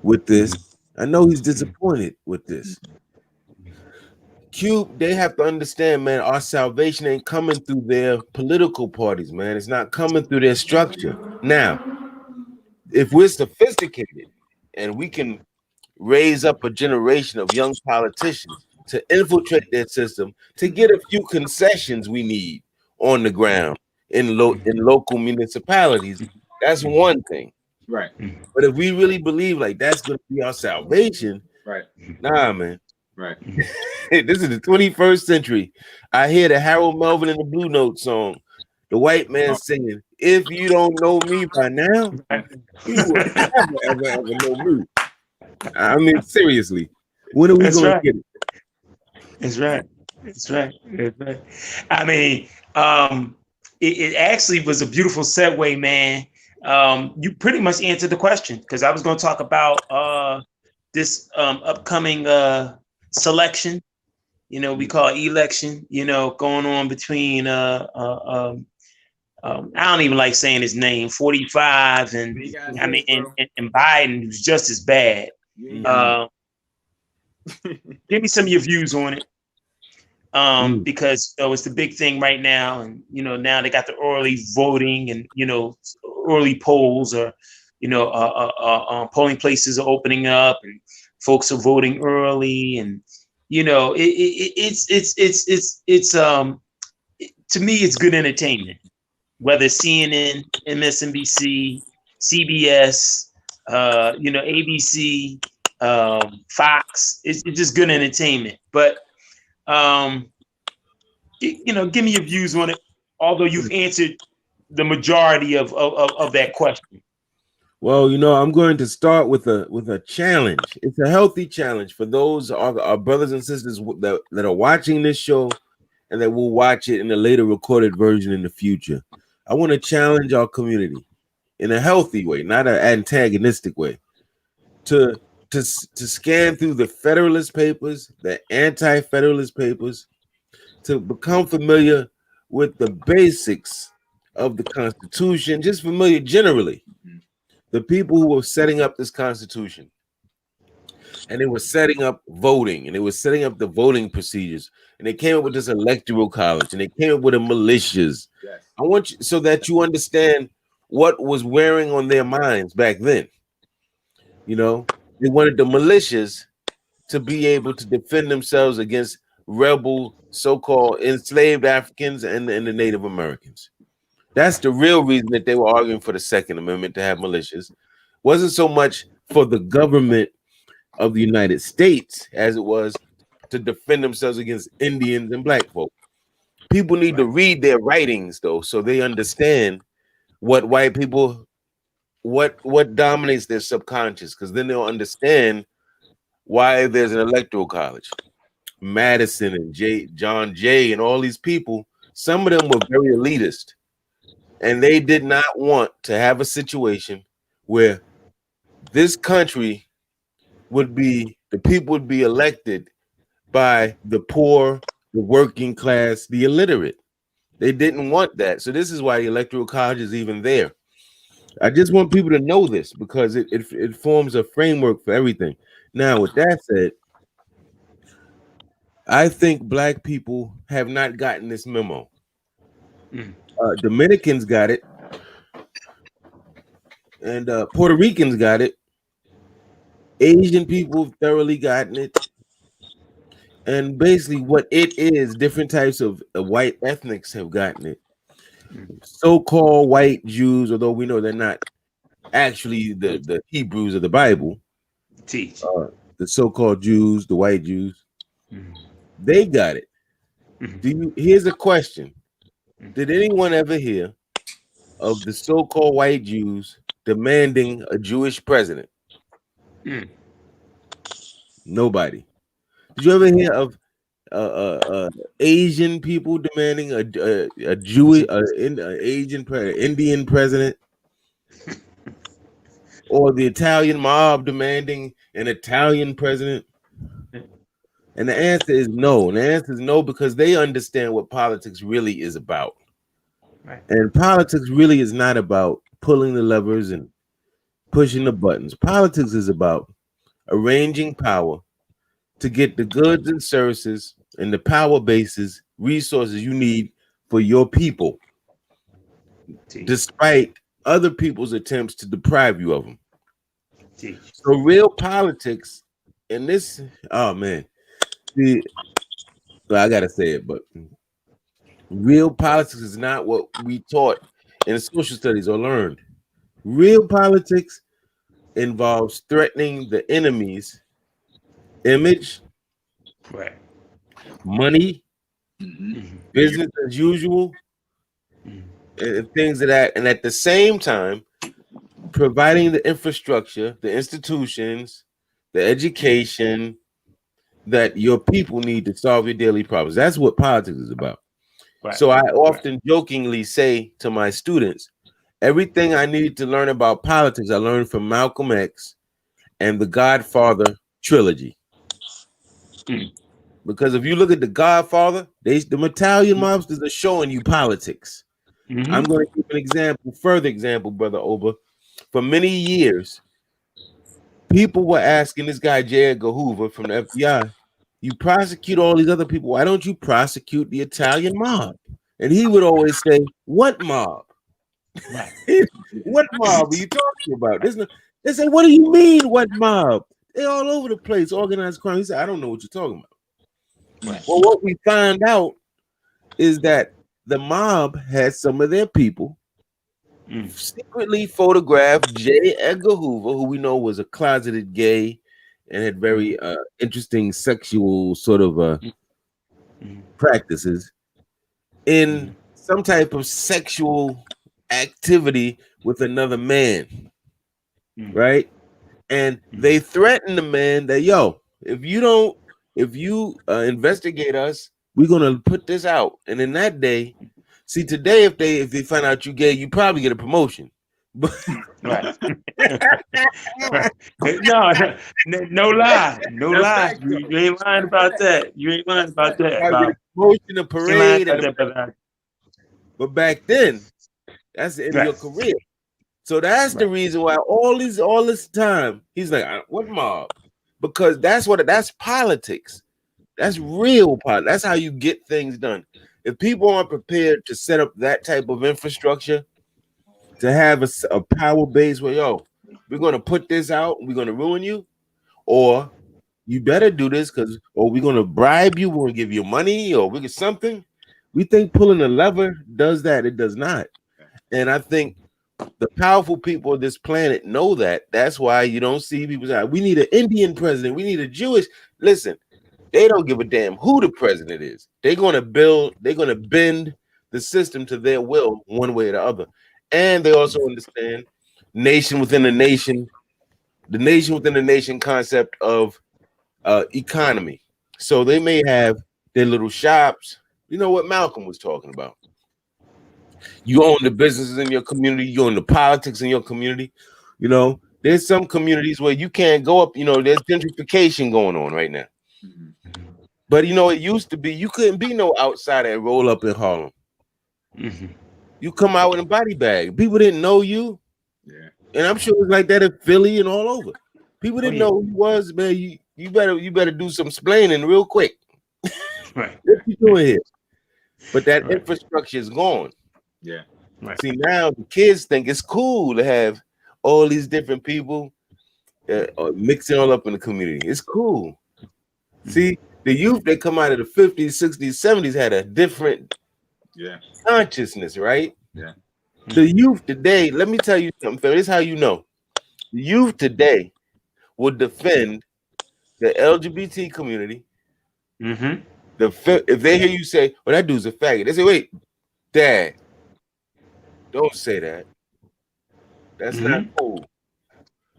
with this. I know he's disappointed with this. Cube, they have to understand, man, our salvation ain't coming through their political parties, man. It's not coming through their structure. Now, if we're sophisticated and we can raise up a generation of young politicians to infiltrate their system, to get a few concessions we need on the ground in local municipalities, that's one thing. Right. But if we really believe like that's going to be our salvation, nah, man. Right. This is the 21st century. I hear the Harold Melvin and the Blue Note song. The white man singing, "If you don't know me by now, you will ever know me." I mean, seriously, when are we going to get it? That's right. That's right. That's right. I mean, it actually was a beautiful segue, man. You pretty much answered the question, because I was going to talk about this upcoming selection. You know, we call election. You know, going on between I don't even like saying his name, 45, and I mean, and Biden, who's just as bad. Give me some of your views on it, because it's the big thing right now, and you know, now they got the early voting, and you know, early polls, or you know, polling places are opening up, and folks are voting early, and you know, it's to me, it's good entertainment, whether CNN, MSNBC, CBS, you know, ABC. Fox. It's just good entertainment. But give me your views on it. Although you've answered the majority of that question. Well, I'm going to start with a challenge. It's a healthy challenge for those our brothers and sisters that are watching this show and that will watch it in a later recorded version in the future. I want to challenge our community in a healthy way, not an antagonistic way, to scan through the Federalist Papers, the anti-Federalist papers, to become familiar with the basics of the Constitution, just familiar generally. The people who were setting up this Constitution, and they were setting up voting, and they were setting up the voting procedures, and they came up with this electoral college, and they came up with the militias. Yes. I want you so that you understand what was wearing on their minds back then. They wanted the militias to be able to defend themselves against rebel, so-called enslaved Africans and the Native Americans. That's the real reason that they were arguing for the Second Amendment, to have militias. Wasn't so much for the government of the United States as it was to defend themselves against Indians and black folk. People need to read their writings, though, so they understand what white people, what dominates their subconscious, because then they'll understand why there's an electoral college. Madison and John Jay and all these people, some of them were very elitist. And they did not want to have a situation where this country the people would be elected by the poor, the working class, the illiterate. They didn't want that. So this is why the Electoral College is even there. I just want people to know this because it forms a framework for everything. Now, with that said, I think black people have not gotten this memo. Dominicans got it, and Puerto Ricans got it. Asian people have thoroughly gotten it, and basically what it is, different types of white ethnics have gotten it. So-called white Jews, although we know they're not actually the Hebrews of the Bible, the so-called Jews, the white Jews, they got it. Here's a question. Did anyone ever hear of the so-called white Jews demanding a Jewish president? Nobody. Did you ever hear of Asian people demanding a Jewish, Indian president, or the Italian mob demanding an Italian president? And the answer is no. And the answer is no because they understand what politics really is about. Right. And politics really is not about pulling the levers and pushing the buttons. Politics is about arranging power to get the goods and services and the power bases, resources you need for your people, despite other people's attempts to deprive you of them. So real politics in this, oh man, well, I gotta say it, but real politics is not what we taught in social studies or learned. Real politics involves threatening the enemy's image, money, business as usual, and things of that. And at the same time, providing the infrastructure, the institutions, the education that your people need to solve your daily problems. That's what politics is about. So I often jokingly say to my students, everything I needed to learn about politics, I learned from Malcolm X and the Godfather trilogy. Because if you look at the Godfather, the Italian mobsters are showing you politics. I'm going to give an further example, Brother Oba. For many years, people were asking this guy, J. Edgar Hoover from the FBI, you prosecute all these other people. Why don't you prosecute the Italian mob? And he would always say, what mob? What mob are you talking about? They said, what do you mean, what mob? They're all over the place, organized crime. He said, I don't know what you're talking about. Well, what we find out is that the mob had some of their people secretly photograph J. Edgar Hoover, who we know was a closeted gay and had very interesting sexual sort of practices in some type of sexual activity with another man, right? And they threaten the man that, yo, if you investigate us, we're gonna put this out. And in that day, see, today if they find out you gay, you probably get a promotion. But Right. No, no lie. No That's lie. fact, You ain't lying about that. You ain't lying about that. probably get a promotion, a parade, but back then, that's the end of your career. So that's the reason why all this time he's like, what mob? Because that's politics. That's real politics. That's how you get things done. If people aren't prepared to set up that type of infrastructure, to have a power base where, yo, we're gonna put this out, we're gonna ruin you, or you better do this or we're gonna bribe you, we're gonna give you money, or we get something. We think pulling a lever does that. It does not. And I think the powerful people of this planet know that. That's why you don't see people say, we need an Indian president, we need a Jewish. Listen, they don't give a damn who the president is. They're gonna bend the system to their will one way or the other. And they also understand nation within a nation, the nation within a nation concept of economy. So they may have their little shops. You know what Malcolm was talking about. You own the businesses in your community, you own the politics in your community. You know, there's some communities where you can't go up, there's gentrification going on right now. But it used to be you couldn't be no outsider and roll up in Harlem. You come out with a body bag. People didn't know you. Yeah. And I'm sure it was like that in Philly and all over. People didn't know who you was, man. You better do some splaining real quick. Right. What you doing here? But that infrastructure is gone. Yeah. Right. See, now the kids think it's cool to have all these different people mixing all up in the community. It's cool. See, the youth that come out of the 50s, 60s, 70s had a different consciousness, right? Yeah. The youth today, let me tell you something, Phil. This is how you know. The youth today would defend the LGBT community. If they hear you say, "Well, that dude's a faggot," they say, "Wait, Dad, don't say that. That's not cool."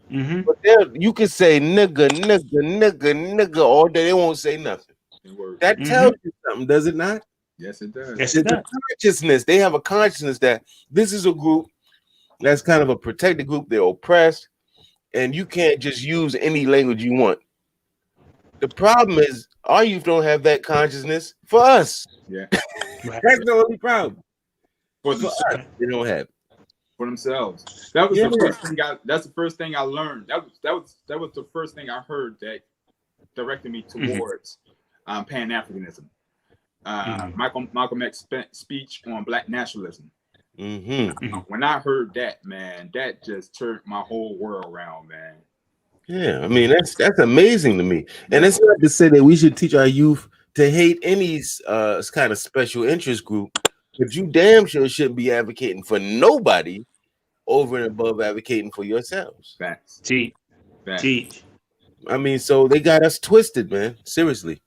But you can say nigga all day. They won't say nothing. That tells you something, does it not? Yes, it does. Yes, it does. Consciousness. They have a consciousness that this is a group that's kind of a protected group. They're oppressed, and you can't just use any language you want. The problem is our youth don't have that consciousness for us. Yeah. That's the only problem. For us, they don't have it. For themselves. That was the first thing that's the first thing I learned. That was the first thing I heard that directed me towards Pan-Africanism. Malcolm X's speech on Black nationalism. When I heard that, man, that just turned my whole world around, man. Yeah, I mean that's amazing to me. And it's not to say that we should teach our youth to hate any kind of special interest group, but you damn sure shouldn't be advocating for nobody over and above advocating for yourselves. Facts. Teach. I mean, so they got us twisted, man. Seriously.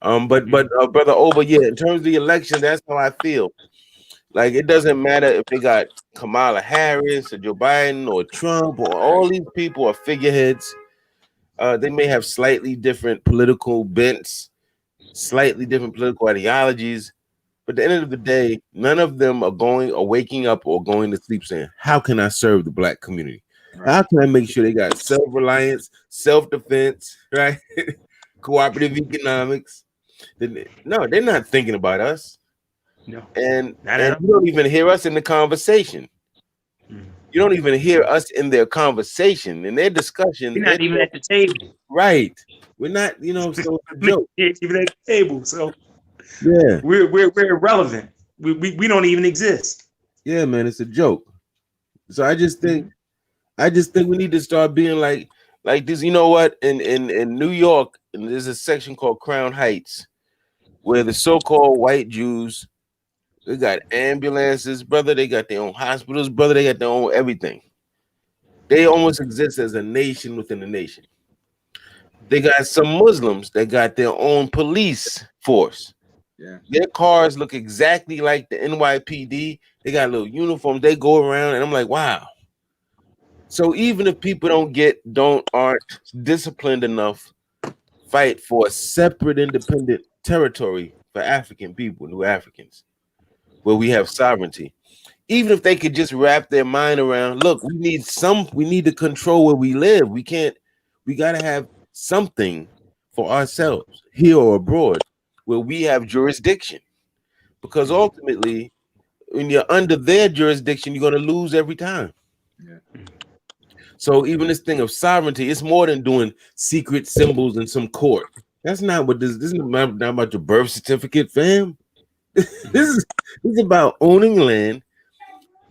But brother Oba, in terms of the election, that's how I feel. Like, it doesn't matter if they got Kamala Harris or Joe Biden or Trump or all these people are figureheads. They may have slightly different political bents, slightly different political ideologies, but at the end of the day, none of them are waking up or going to sleep saying, how can I serve the Black community? Right. How can I make sure they got self-reliance, self-defense, right? Cooperative economics. No, they're not thinking about us. No. And you don't even hear us in the conversation. You don't even hear us in their conversation, in their discussion. We're not even at the table. Right. We're not, so it's a joke. Even at the table. So yeah. We're irrelevant. We don't even exist. Yeah, man, it's a joke. So I just think we need to start being like this. You know what? In New York, there's a section called Crown Heights, where the so-called white Jews, they got ambulances, brother. They got their own hospitals, brother. They got their own everything. They almost exist as a nation within a nation. They got some Muslims that got their own police force. Yeah. Their cars look exactly like the NYPD. They got little uniforms. They go around, and I'm like, wow. So even if people aren't disciplined enough, fight for a separate, independent territory for African people, New Africans, where we have sovereignty. Even if they could just wrap their mind around, look, we need to control where we live. We got to have something for ourselves here or abroad where we have jurisdiction. Because ultimately, when you're under their jurisdiction, you're going to lose every time. Yeah. So even this thing of sovereignty, it's more than doing secret symbols in some court. That's not what this is not about your birth certificate, fam. This is about owning land,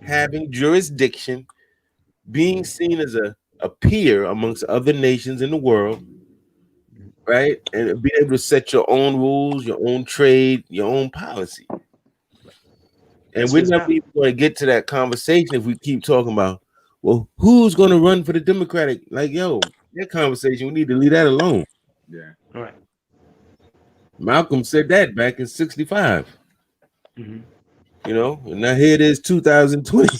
having jurisdiction, being seen as a peer amongst other nations in the world, right? And being able to set your own rules, your own trade, your own policy. And we're never even going to get to that conversation if we keep talking about, well, who's going to run for the Democratic? Like, yo, that conversation, we need to leave that alone. Yeah. All right. Malcolm said that back in 65. You know, and now here it is, 2020.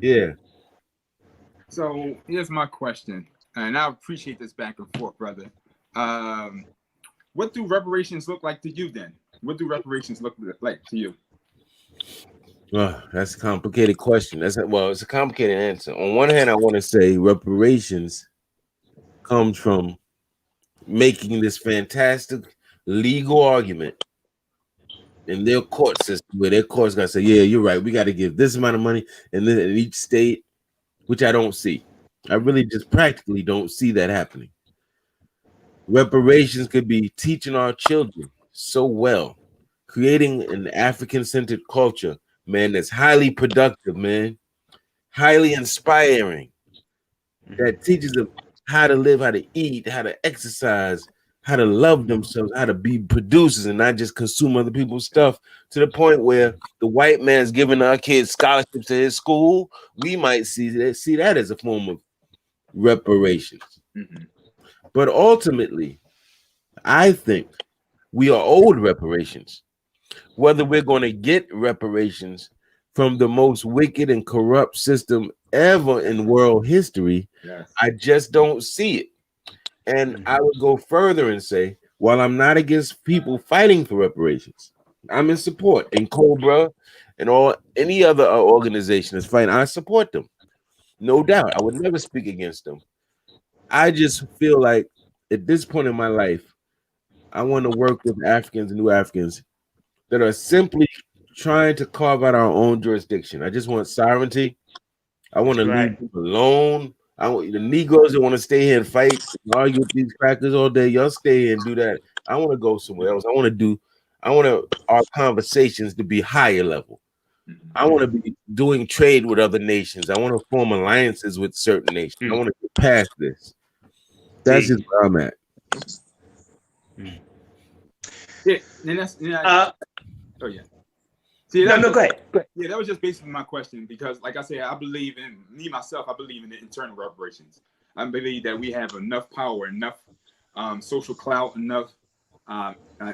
Yeah. So here's my question, and I appreciate this back and forth, brother. What do reparations look like to you then? What do reparations look like to you? That's a complicated question. It's a complicated answer. On one hand, I want to say reparations comes from making this fantastic legal argument in their court system where their courts got to say, yeah, you're right. We got to give this amount of money and then in each state, which I don't see. I really just practically don't see that happening. Reparations could be teaching our children so well, creating an African-centered culture, man, that's highly productive, man, highly inspiring, that teaches them how to live, how to eat, how to exercise, how to love themselves, how to be producers and not just consume other people's stuff, to the point where the white man's giving our kids scholarships to his school. We might see that as a form of reparations. But ultimately, I think we are owed reparations. Whether we're going to get reparations from the most wicked and corrupt system ever in world history, I just don't see it. And I would go further and say, while I'm not against people fighting for reparations, I'm in support. And Cobra and any other organization that's fighting, I support them. No doubt. I would never speak against them. I just feel like at this point in my life, I want to work with Africans and New Africans that are simply trying to carve out our own jurisdiction. I just want sovereignty. I want to leave people alone. I want the Negroes that want to stay here and fight and argue with these crackers all day. Y'all stay here and do that. I want to go somewhere else. I want our conversations to be higher level. I want to be doing trade with other nations. I want to form alliances with certain nations. I want to get past this. That's just where I'm at. Yeah, and that's oh yeah. See, go ahead. Yeah, that was just basically my question because, like I said, I believe in the internal reparations. I believe that we have enough power, enough social clout, enough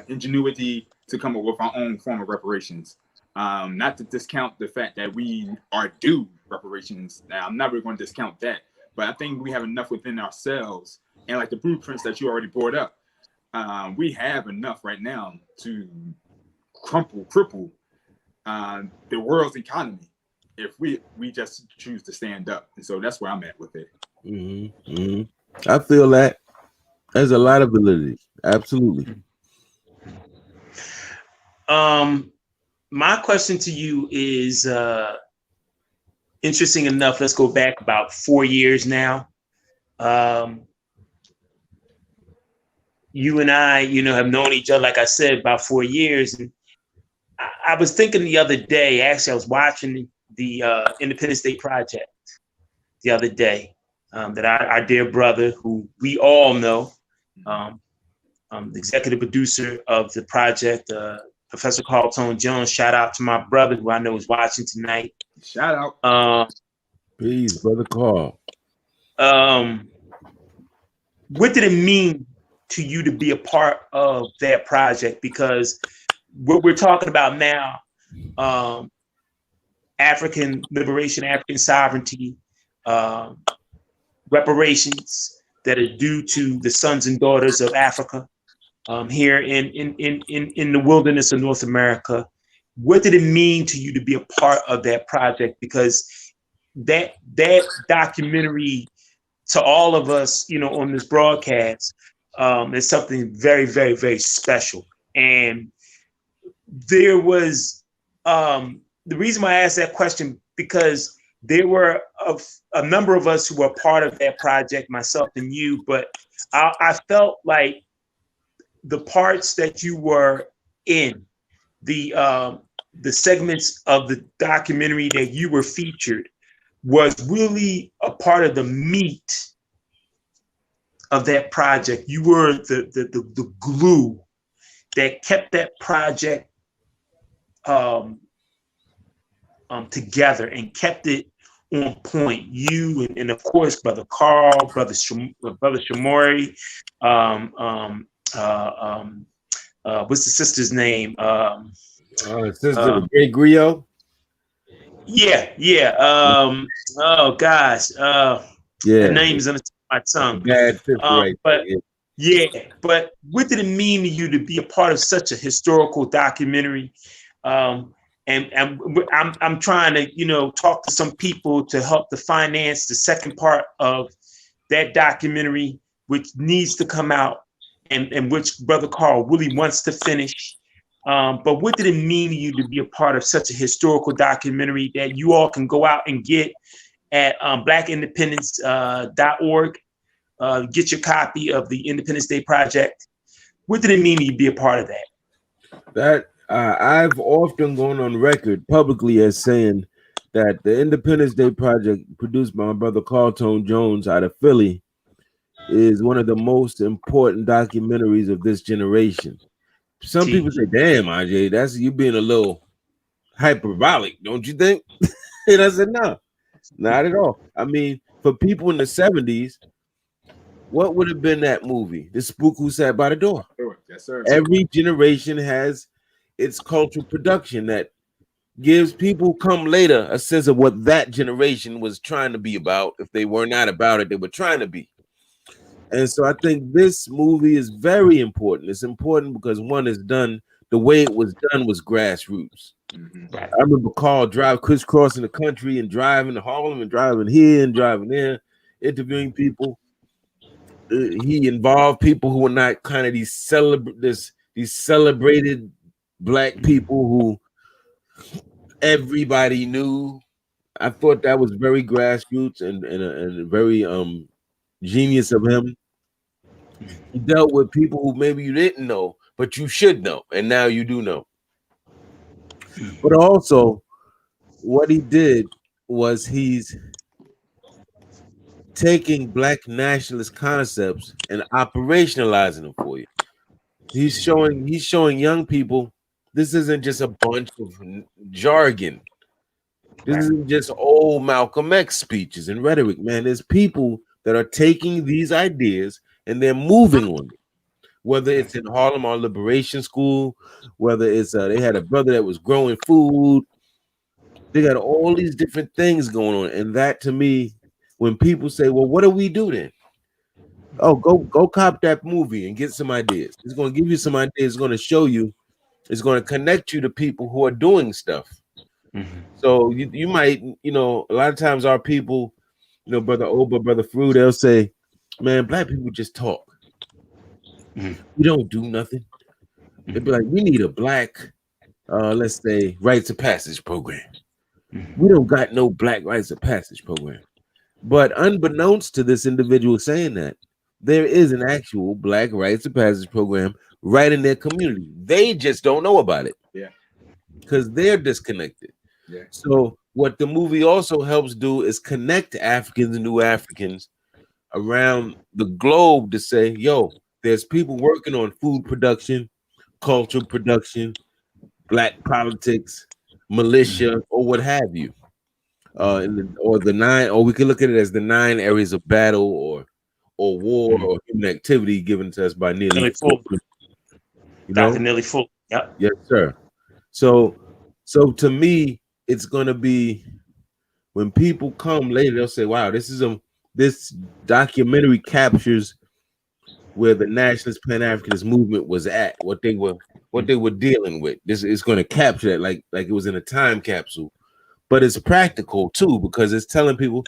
ingenuity to come up with our own form of reparations. Not to discount the fact that we are due reparations. Now, I'm never going to discount that, but I think we have enough within ourselves, and like the blueprints that you already brought up, we have enough right now to cripple the world's economy if we just choose to stand up. And so that's where I'm at with it. I feel that there's a lot of validity. Absolutely. My question to you is interesting enough. Let's go back about 4 years now. You and I, have known each other, like I said, about 4 years. And I was thinking the other day, actually, I was watching the Independence Day Project the other day, that our dear brother, who we all know, the executive producer of the project, Professor Carlton Jones, shout out to my brother who I know is watching tonight. Shout out. Please, Brother Carl. what did it mean to you to be a part of that project? Because what we're talking about now, African liberation, African sovereignty, reparations that are due to the sons and daughters of Africa here in the wilderness of North America. What did it mean to you to be a part of that project? Because that documentary, to all of us, on this broadcast, is something very, very, very special. And there was the reason why I asked that question, because there were a number of us who were part of that project, myself and you, but I felt like the parts that you were in, the segments of the documentary that you were featured, was really a part of the meat of that project. You were the glue that kept that project together and kept it on point. You and of course, Brother Carl, Brother Shamori, what's the sister's name? Sister Great Griot. Yeah. Oh gosh. The name's on my tongue. Bad fit right. But what did it mean to you to be a part of such a historical documentary? And I'm trying to, talk to some people to help to finance the second part of that documentary, which needs to come out and which Brother Carl really wants to finish. But what did it mean to you to be a part of such a historical documentary that you all can go out and get at blackindependence.org? Get your copy of the Independence Day Project. What did it mean to you to be a part of that? That I've often gone on record publicly as saying that the Independence Day Project, produced by my brother Carlton Jones out of Philly, is one of the most important documentaries of this generation. Some people say, damn, Agyei, that's you being a little hyperbolic, don't you think? And I said, no, not at all. I mean, for people in the 70s, what would have been that movie? The Spook Who Sat by the Door. Yes, sir. Every generation has its cultural production that gives people who come later a sense of what that generation was trying to be about. If they were not about it, they were trying to be. And so I think this movie is very important. It's important because one is done the way it was done was grassroots. Mm-hmm. I remember Carl crisscrossing the country and driving to Harlem and driving here and driving there, interviewing people. He involved people who were not kind of these celebrated Black people who everybody knew. I thought that was very grassroots and very genius of him. He dealt with people who maybe you didn't know, but you should know, and now you do know. But also, what he did was he's taking Black nationalist concepts and operationalizing them for you. He's showing young people this isn't just a bunch of jargon. This isn't just old Malcolm X speeches and rhetoric, man. There's people that are taking these ideas and they're moving on it. Whether it's in Harlem or Liberation School, whether it's they had a brother that was growing food. They got all these different things going on. And that, to me, when people say, well, what do we do then? Oh, go cop that movie and get some ideas. It's going to give you some ideas. It's going to show you. It's going to connect you to people who are doing stuff. Mm-hmm. So you might, a lot of times our people, Brother Oba, Brother Farugh, they'll say, man, Black people just talk. Mm-hmm. We don't do nothing. Mm-hmm. They'd be like, we need a Black, let's say, rites of passage program. Mm-hmm. We don't got no Black rites of passage program. But unbeknownst to this individual saying that, there is an actual Black rites of passage program right in their community. They just don't know about it. Yeah. Because they're disconnected. Yeah. So what the movie also helps do is connect Africans and new Africans around the globe to say, yo, there's people working on food production, culture production, Black politics, militia, or what have you. Or we can look at it as the 9 areas of battle or or war or human activity given to us by nearly Full. You know? Dr. Nearly Full. Yep. Yes, sir. So to me, it's gonna be when people come later, they'll say, "Wow, this documentary captures where the nationalist Pan-Africanist movement was at, what they were dealing with. This is going to capture that like it was in a time capsule, but it's practical too because it's telling people,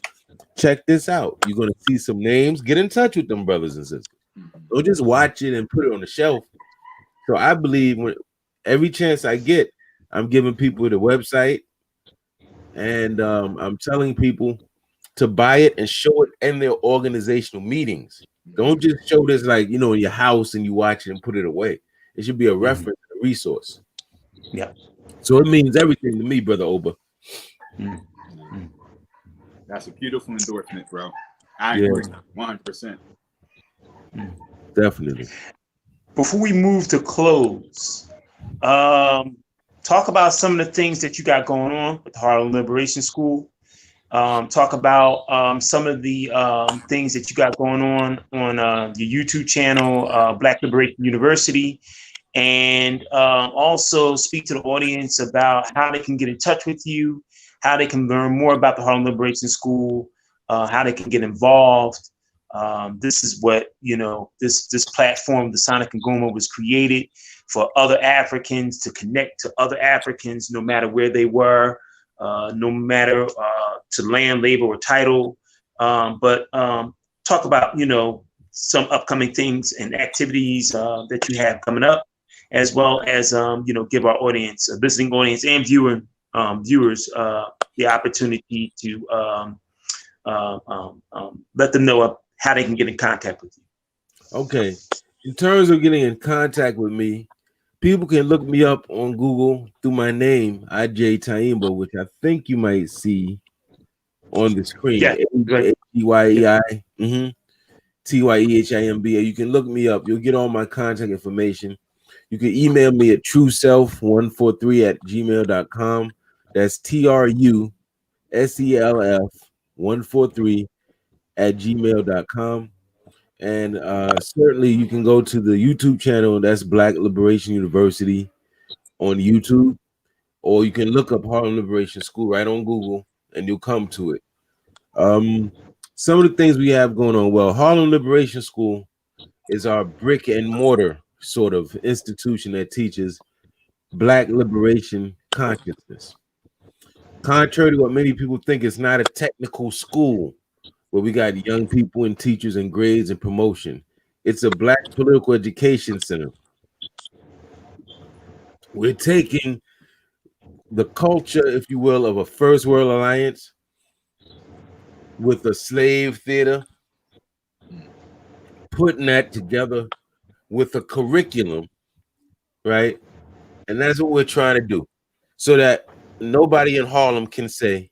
check this out. You're going to see some names. Get in touch with them brothers and sisters. Don't just watch it and put it on the shelf." So I believe when every chance I get, I'm giving people the website, and I'm telling people to buy it and show it in their organizational meetings. Don't just show this like, in your house and you watch it and put it away. It should be a reference, a resource. Yeah. So it means everything to me, Brother Oba. That's a beautiful endorsement, bro. I agree 100%. Definitely. Before we move to close, talk about some of the things that you got going on with the Harlem Liberation School. Talk about some of the things that you got going on your YouTube channel, Black Liberation University, and also speak to the audience about how they can get in touch with you, how they can learn more about the Harlem Liberation School, how they can get involved. This is what, this platform, the Sonic Ngoma, was created for other Africans to connect to other Africans, no matter where they were, no matter to land, labor, or title. But talk about, some upcoming things and activities that you have coming up, as well as, give our audience, visiting audience and viewers the opportunity to let them know how they can get in contact with you. Okay. In terms of getting in contact with me, people can look me up on Google through my name, Agyei Tyehimba, which I think you might see on the screen. Yeah. Tyei. Tyehimba. You can look me up. You'll get all my contact information. You can email me at trueself143@gmail.com. That's TRUSELF143@gmail.com. And certainly you can go to the YouTube channel. That's Black Liberation University on YouTube, or you can look up Harlem Liberation School right on Google and you'll come to it. Some of the things we have going on. Well, Harlem Liberation School is our brick and mortar sort of institution that teaches Black liberation consciousness. Contrary to what many people think, it's not a technical school where we got young people and teachers and grades and promotion. It's a Black political education center. We're taking the culture, if you will, of a First World Alliance with a slave theater, putting that together with a curriculum, right? And that's what we're trying to do, so that nobody in Harlem can say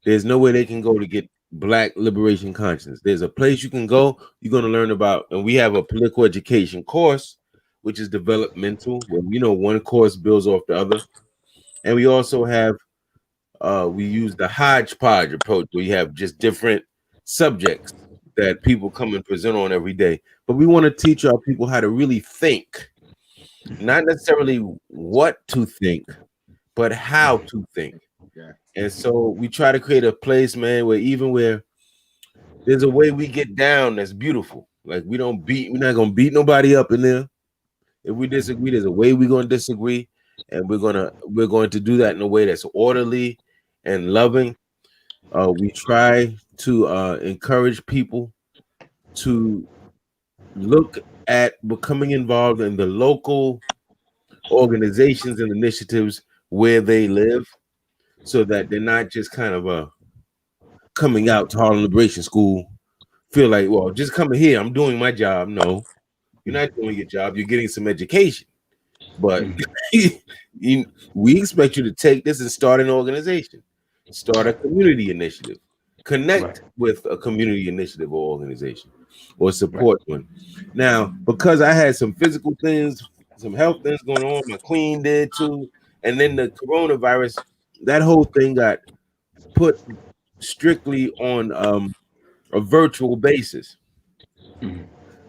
there's no way they can go to get Black liberation consciousness. There's a place you can go. You're going to learn about, and we have a political education course, which is developmental, where one course builds off the other. And we also have we use the hodgepodge approach, where you have just different subjects that people come and present on every day. But we want to teach our people how to really think, not necessarily what to think, but how to think. Yeah. And so we try to create a place, man, where there's a way we get down that's beautiful. Like we're not gonna beat nobody up in there. If we disagree, there's a way we're gonna disagree, and we're going to do that in a way that's orderly and loving. We try to encourage people to look at becoming involved in the local organizations and initiatives where they live, so that they're not just kind of coming out to Harlem Liberation School, feel like, well, just coming here, I'm doing my job. No, you're not doing your job. You're getting some education. But we expect you to take this and start an organization, start a community initiative, connect with a community initiative or organization, or support one. Now, because I had some physical things, some health things going on, my queen did too, and then the coronavirus, that whole thing got put strictly on a virtual basis.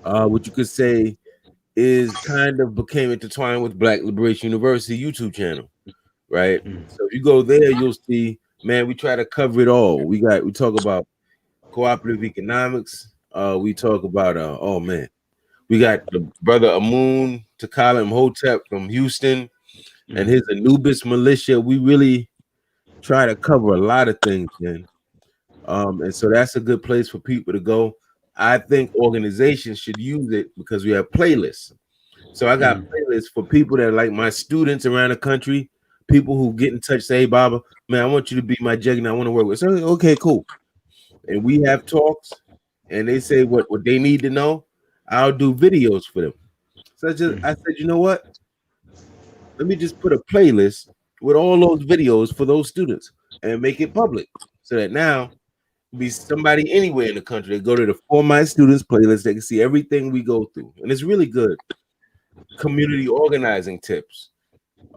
what you could say is kind of became intertwined with Black Liberation University YouTube channel, right? So if you go there, you'll see, man, we try to cover it all. We talk about cooperative economics. We talk about oh man, we got the brother Amun Takala Imhotep from Houston and his Anubis militia. We really try to cover a lot of things, man. And so that's a good place for people to go. I think organizations should use it because we have playlists. So I got playlists for people that are like my students around the country, people who get in touch, say, hey, Baba, man, I want you to be my juggernaut. I want to work with. So, okay, cool. And we have talks, and they say what they need to know. I'll do videos for them. So I said, you know what? Let me just put a playlist with all those videos for those students and make it public so that now be somebody anywhere in the country they go to the For My Students playlist, they can see everything we go through, and it's really good. Community organizing tips,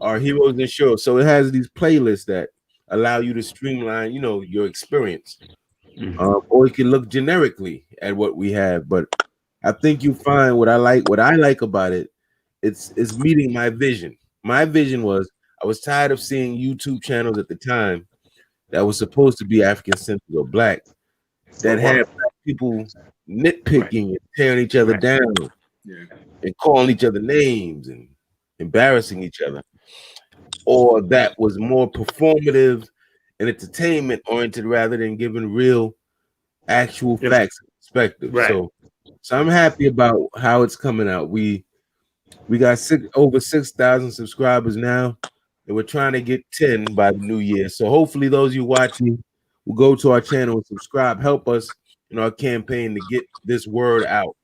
our heroes and shows. So it has these playlists that allow you to streamline, your experience, or you can look generically at what we have. But I think you find what I like about it. It's meeting my vision. My vision was I was tired of seeing YouTube channels at the time that was supposed to be African centered or Black that had Black people nitpicking and tearing each other down and calling each other names and embarrassing each other, or that was more performative and entertainment oriented rather than giving real actual facts and perspective. So I'm happy about how it's coming out. We got over 6,000 subscribers now, and we're trying to get 10 by the new year. So hopefully those of you watching will go to our channel and subscribe. Help us in our campaign to get this word out.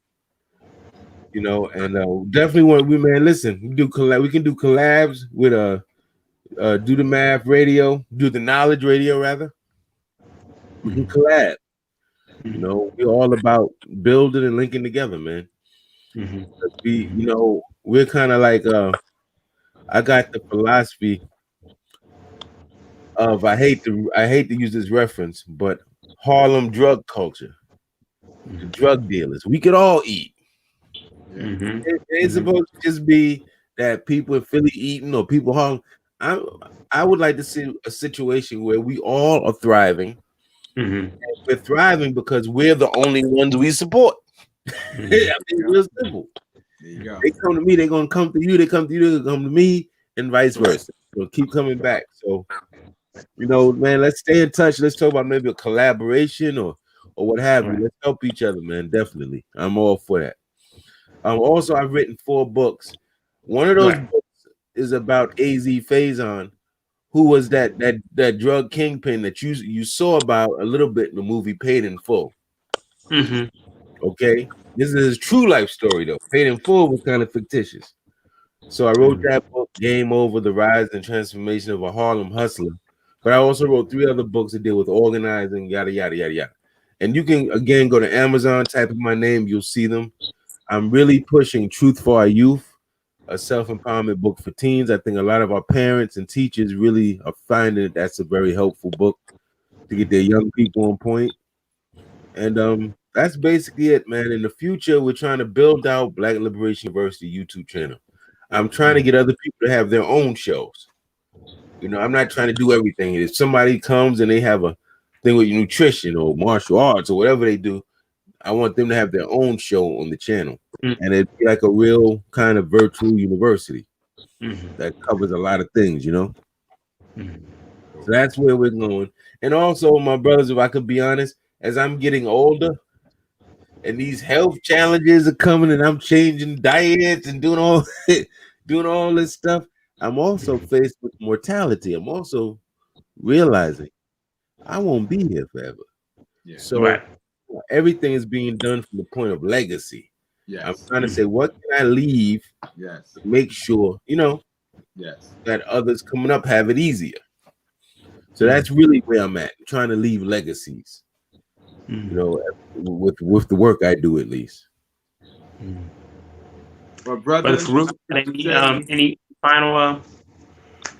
And definitely listen, we can do collabs with Do the Math Radio, Do the Knowledge Radio rather. We can collab. We're all about building and linking together, man. We're kind of like I got the philosophy of I hate to use this reference, but Harlem drug culture, the drug dealers. We could all eat. It's supposed to just be that people in Philly eating or people Harlem. I would like to see a situation where we all are thriving. We're thriving because we're the only ones we support. I mean, real simple. There you go. They come to me, they're gonna come to you. They come to you, they come to me, and vice versa. So keep coming back. So, man, let's stay in touch. Let's talk about maybe a collaboration or what have you. Let's help each other, man. Definitely, I'm all for that. Also, I've written 4 books. One of those books is about AZ Faison, who was that drug kingpin that you saw about a little bit in the movie Paid in Full. Okay, this is his true life story though. Paid in Full was kind of fictitious. So I wrote that book, Game Over: The Rise and Transformation of a Harlem Hustler. But I also wrote 3 other books that deal with organizing, yada yada yada yada. And you can again go to Amazon, type in my name, you'll see them. I'm really pushing Truth for Our Youth, a self-empowerment book for teens. I think a lot of our parents and teachers really are finding that's a very helpful book to get their young people on point. And that's basically it, man. In the future, we're trying to build out Black Liberation University YouTube channel. I'm trying to get other people to have their own shows. I'm not trying to do everything. If somebody comes and they have a thing with nutrition or martial arts or whatever they do, I want them to have their own show on the channel. And it'd be like a real kind of virtual university that covers a lot of things, So that's where we're going. And also, my brothers, if I could be honest, as I'm getting older and these health challenges are coming and I'm changing diets and doing all this stuff, I'm also faced with mortality. I'm also realizing I won't be here forever. So everything is being done from the point of legacy. I'm trying to say, what can I leave? To make sure, that others coming up have it easier. So that's really where I'm at, trying to leave legacies. With the work I do, at least. Well, brother, Farugh, any final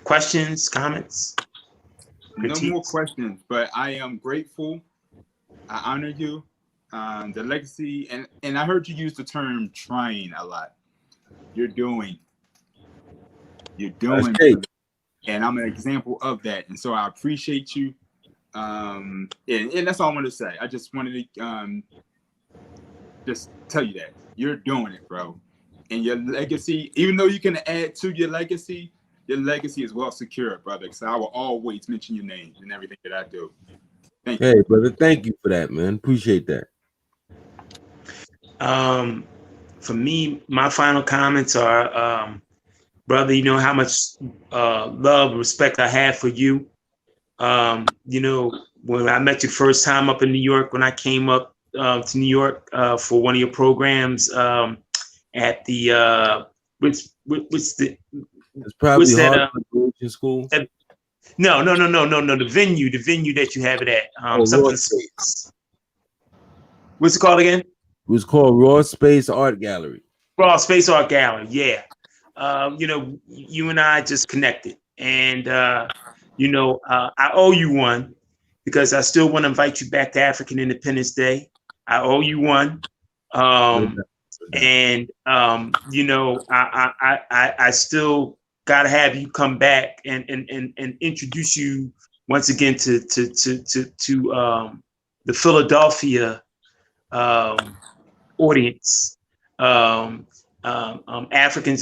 questions, comments? No more questions, but I am grateful. I honor you. the legacy, and I heard you use the term trying a lot. You're doing, and I'm an example of that. And so I appreciate you. And that's all I wanted to say. I just wanted to just tell you that you're doing it, bro. And your legacy, even though you can add to your legacy is well secured, brother. So I will always mention your name in everything that I do. Thank you. Hey, brother, thank you for that, man. Appreciate that. For me, my final comments are, brother, you know how much love, respect I have for you. You know, when I met you first time up in New York, when I came up to New York for one of your programs at the it's probably Harvard School. No. The venue that you have it at. Something. What's it called again? It was called Raw Space Art Gallery. Raw Space Art Gallery, yeah. You know, you and I just connected, and you know, I owe you one because I still want to invite you back to African Independence Day. I owe you one, and you know, I still got to have you come back and introduce you once again to the Philadelphia audience, Africans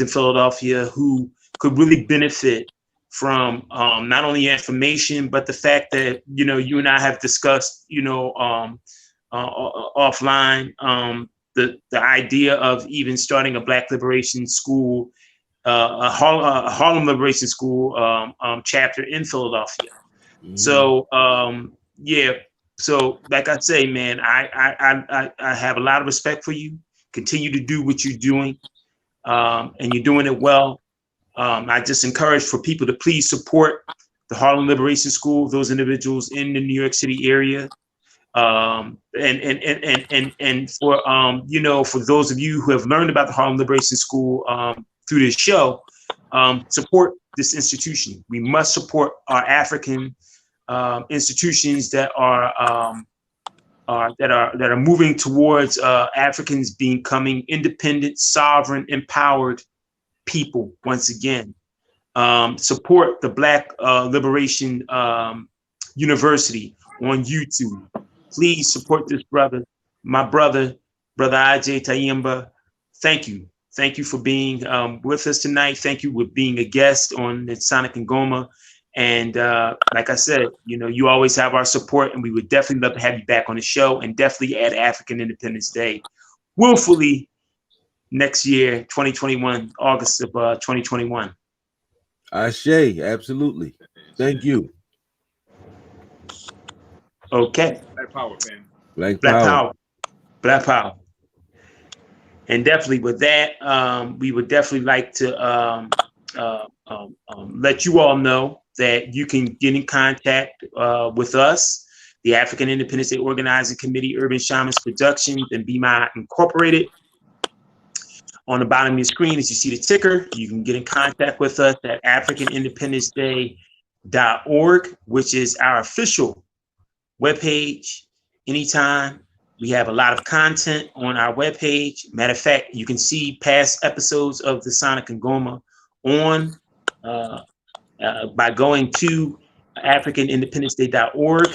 in Philadelphia who could really benefit from not only information, but the fact that, you know, you and I have discussed, you know, offline, the idea of even starting a Black Liberation School, a Harlem Liberation School chapter in Philadelphia. So yeah. So like I say, man, I have a lot of respect for you. Continue to do what you're doing, and you're doing it well. I just encourage for people to please support the Harlem Liberation School, those individuals in the New York City area. And for you know, for those of you who have learned about the Harlem Liberation School through this show, support this institution. We must support our African institutions that are moving towards Africans becoming independent, sovereign, empowered people once again. Support the Black Liberation University on YouTube. Please support this brother, my brother Agyei Tyehimba. Thank you. Thank you for being with us tonight. Thank you for being a guest on the Sonic Ngoma. And like I said, you know, you always have our support, and we would definitely love to have you back on the show, and definitely at African Independence Day, willfully next year, 2021, August of 2021. Agyei, absolutely. Thank you. Okay. Black power, fam. Black power. Black power. And definitely with that, we would definitely like to let you all know that you can get in contact with us, the African Independence Day Organizing Committee, Urban Shamans Productions, and Be My Incorporated. On the bottom of your screen, as you see the ticker, you can get in contact with us at AfricanIndependenceDay.org, which is our official webpage. Anytime. We have a lot of content on our webpage. Matter of fact, you can see past episodes of the Sonic Ngoma on by going to AfricanIndependenceDay.org,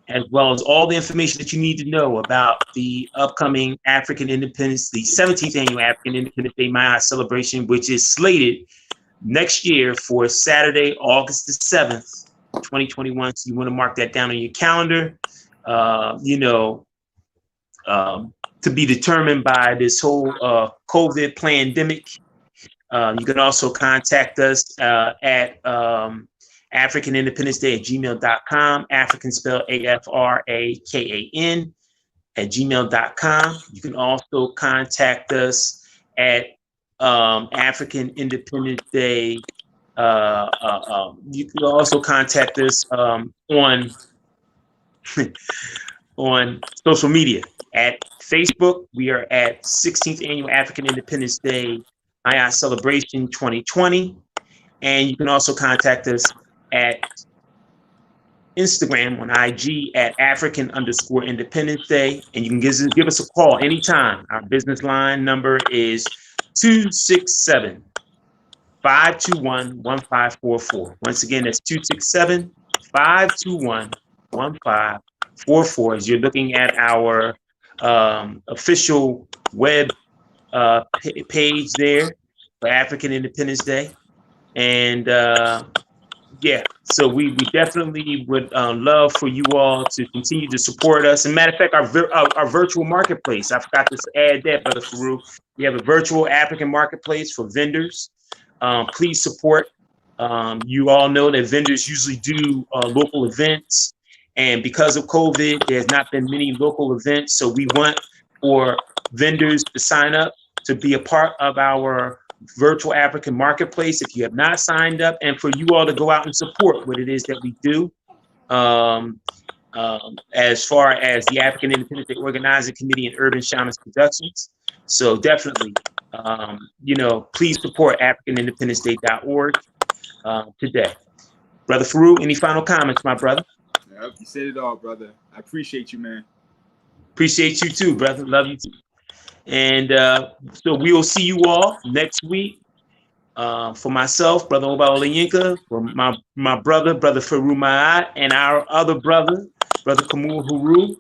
as well as all the information that you need to know about the upcoming African Independence, the 17th annual African Independence Day Maya celebration, which is slated next year for Saturday, August the 7th, 2021. So you want to mark that down on your calendar. You know, to be determined by this whole COVID pandemic. You can also contact us at AfricanIndependenceDay@gmail.com, African spelled AFRAKAN @gmail.com. You can also contact us at African Independence Day. You can also contact us on on social media. At Facebook, we are at 16th Annual African Independence Day Maya Celebration 2020. And you can also contact us at Instagram on IG at African_Independence Day. And you can give us a call anytime. Our business line number is 267-521-1544. Once again, that's 267-521-1544. As you're looking at our official web page there for African Independence Day. And yeah, so we definitely would love for you all to continue to support us. And matter of fact, our virtual marketplace, I forgot to add that, Brother Farugh. We have a virtual African marketplace for vendors. Please support. You all know that vendors usually do local events. And because of COVID, there's not been many local events. So we want for vendors to sign up to be a part of our virtual African marketplace if you have not signed up, and for you all to go out and support what it is that we do. As far as the African Independence Day Organizing Committee and Urban Shamans Productions. So definitely, please support AfricanIndependenceDay.org today. Brother Farugh, any final comments, my brother? Yep, you said it all, brother. I appreciate you, man. Appreciate you too, brother. Love you too. And so we will see you all next week. For myself, Brother Oba Oláyínká, for my brother, Brother Farugh Maat, and our other brother, Brother Khamuo Heru.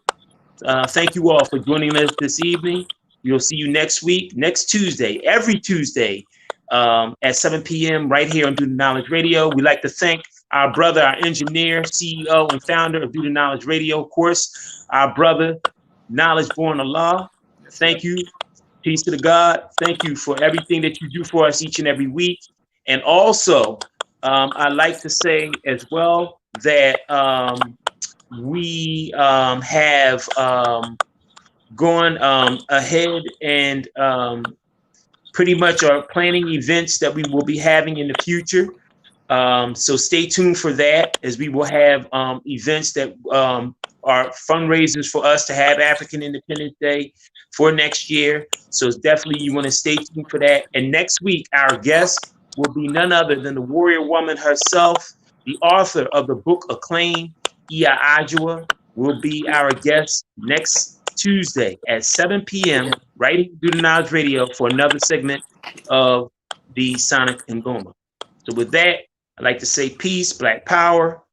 Thank you all for joining us this evening. We'll see you next week, next Tuesday, every Tuesday at 7 p.m. right here on Do the Knowledge Radio. We'd like to thank our brother, our engineer, CEO, and founder of Do the Knowledge Radio, of course, our brother, Knowledge Born Allah. Thank you. Peace to the God. Thank you for everything that you do for us each and every week. And also, I'd like to say as well that we have gone ahead and pretty much are planning events that we will be having in the future. So stay tuned for that, as we will have events that are fundraisers for us to have African Independence Day for next year. So it's definitely, you want to stay tuned for that. And next week, our guest will be none other than the warrior woman herself, the author of the book Acclaim, Agyei, will be our guest next Tuesday at 7 p.m. right here on Do the Knowledge Radio for another segment of the Sonic Ngoma. So with that, I'd like to say peace, Black Power,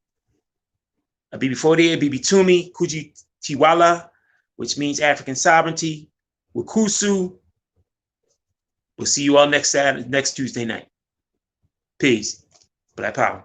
Abibifahoodie, Abibitumi, Kuji Tiwala, which means African sovereignty, Wukusu. We'll see you all next Tuesday night. Peace, Black Power.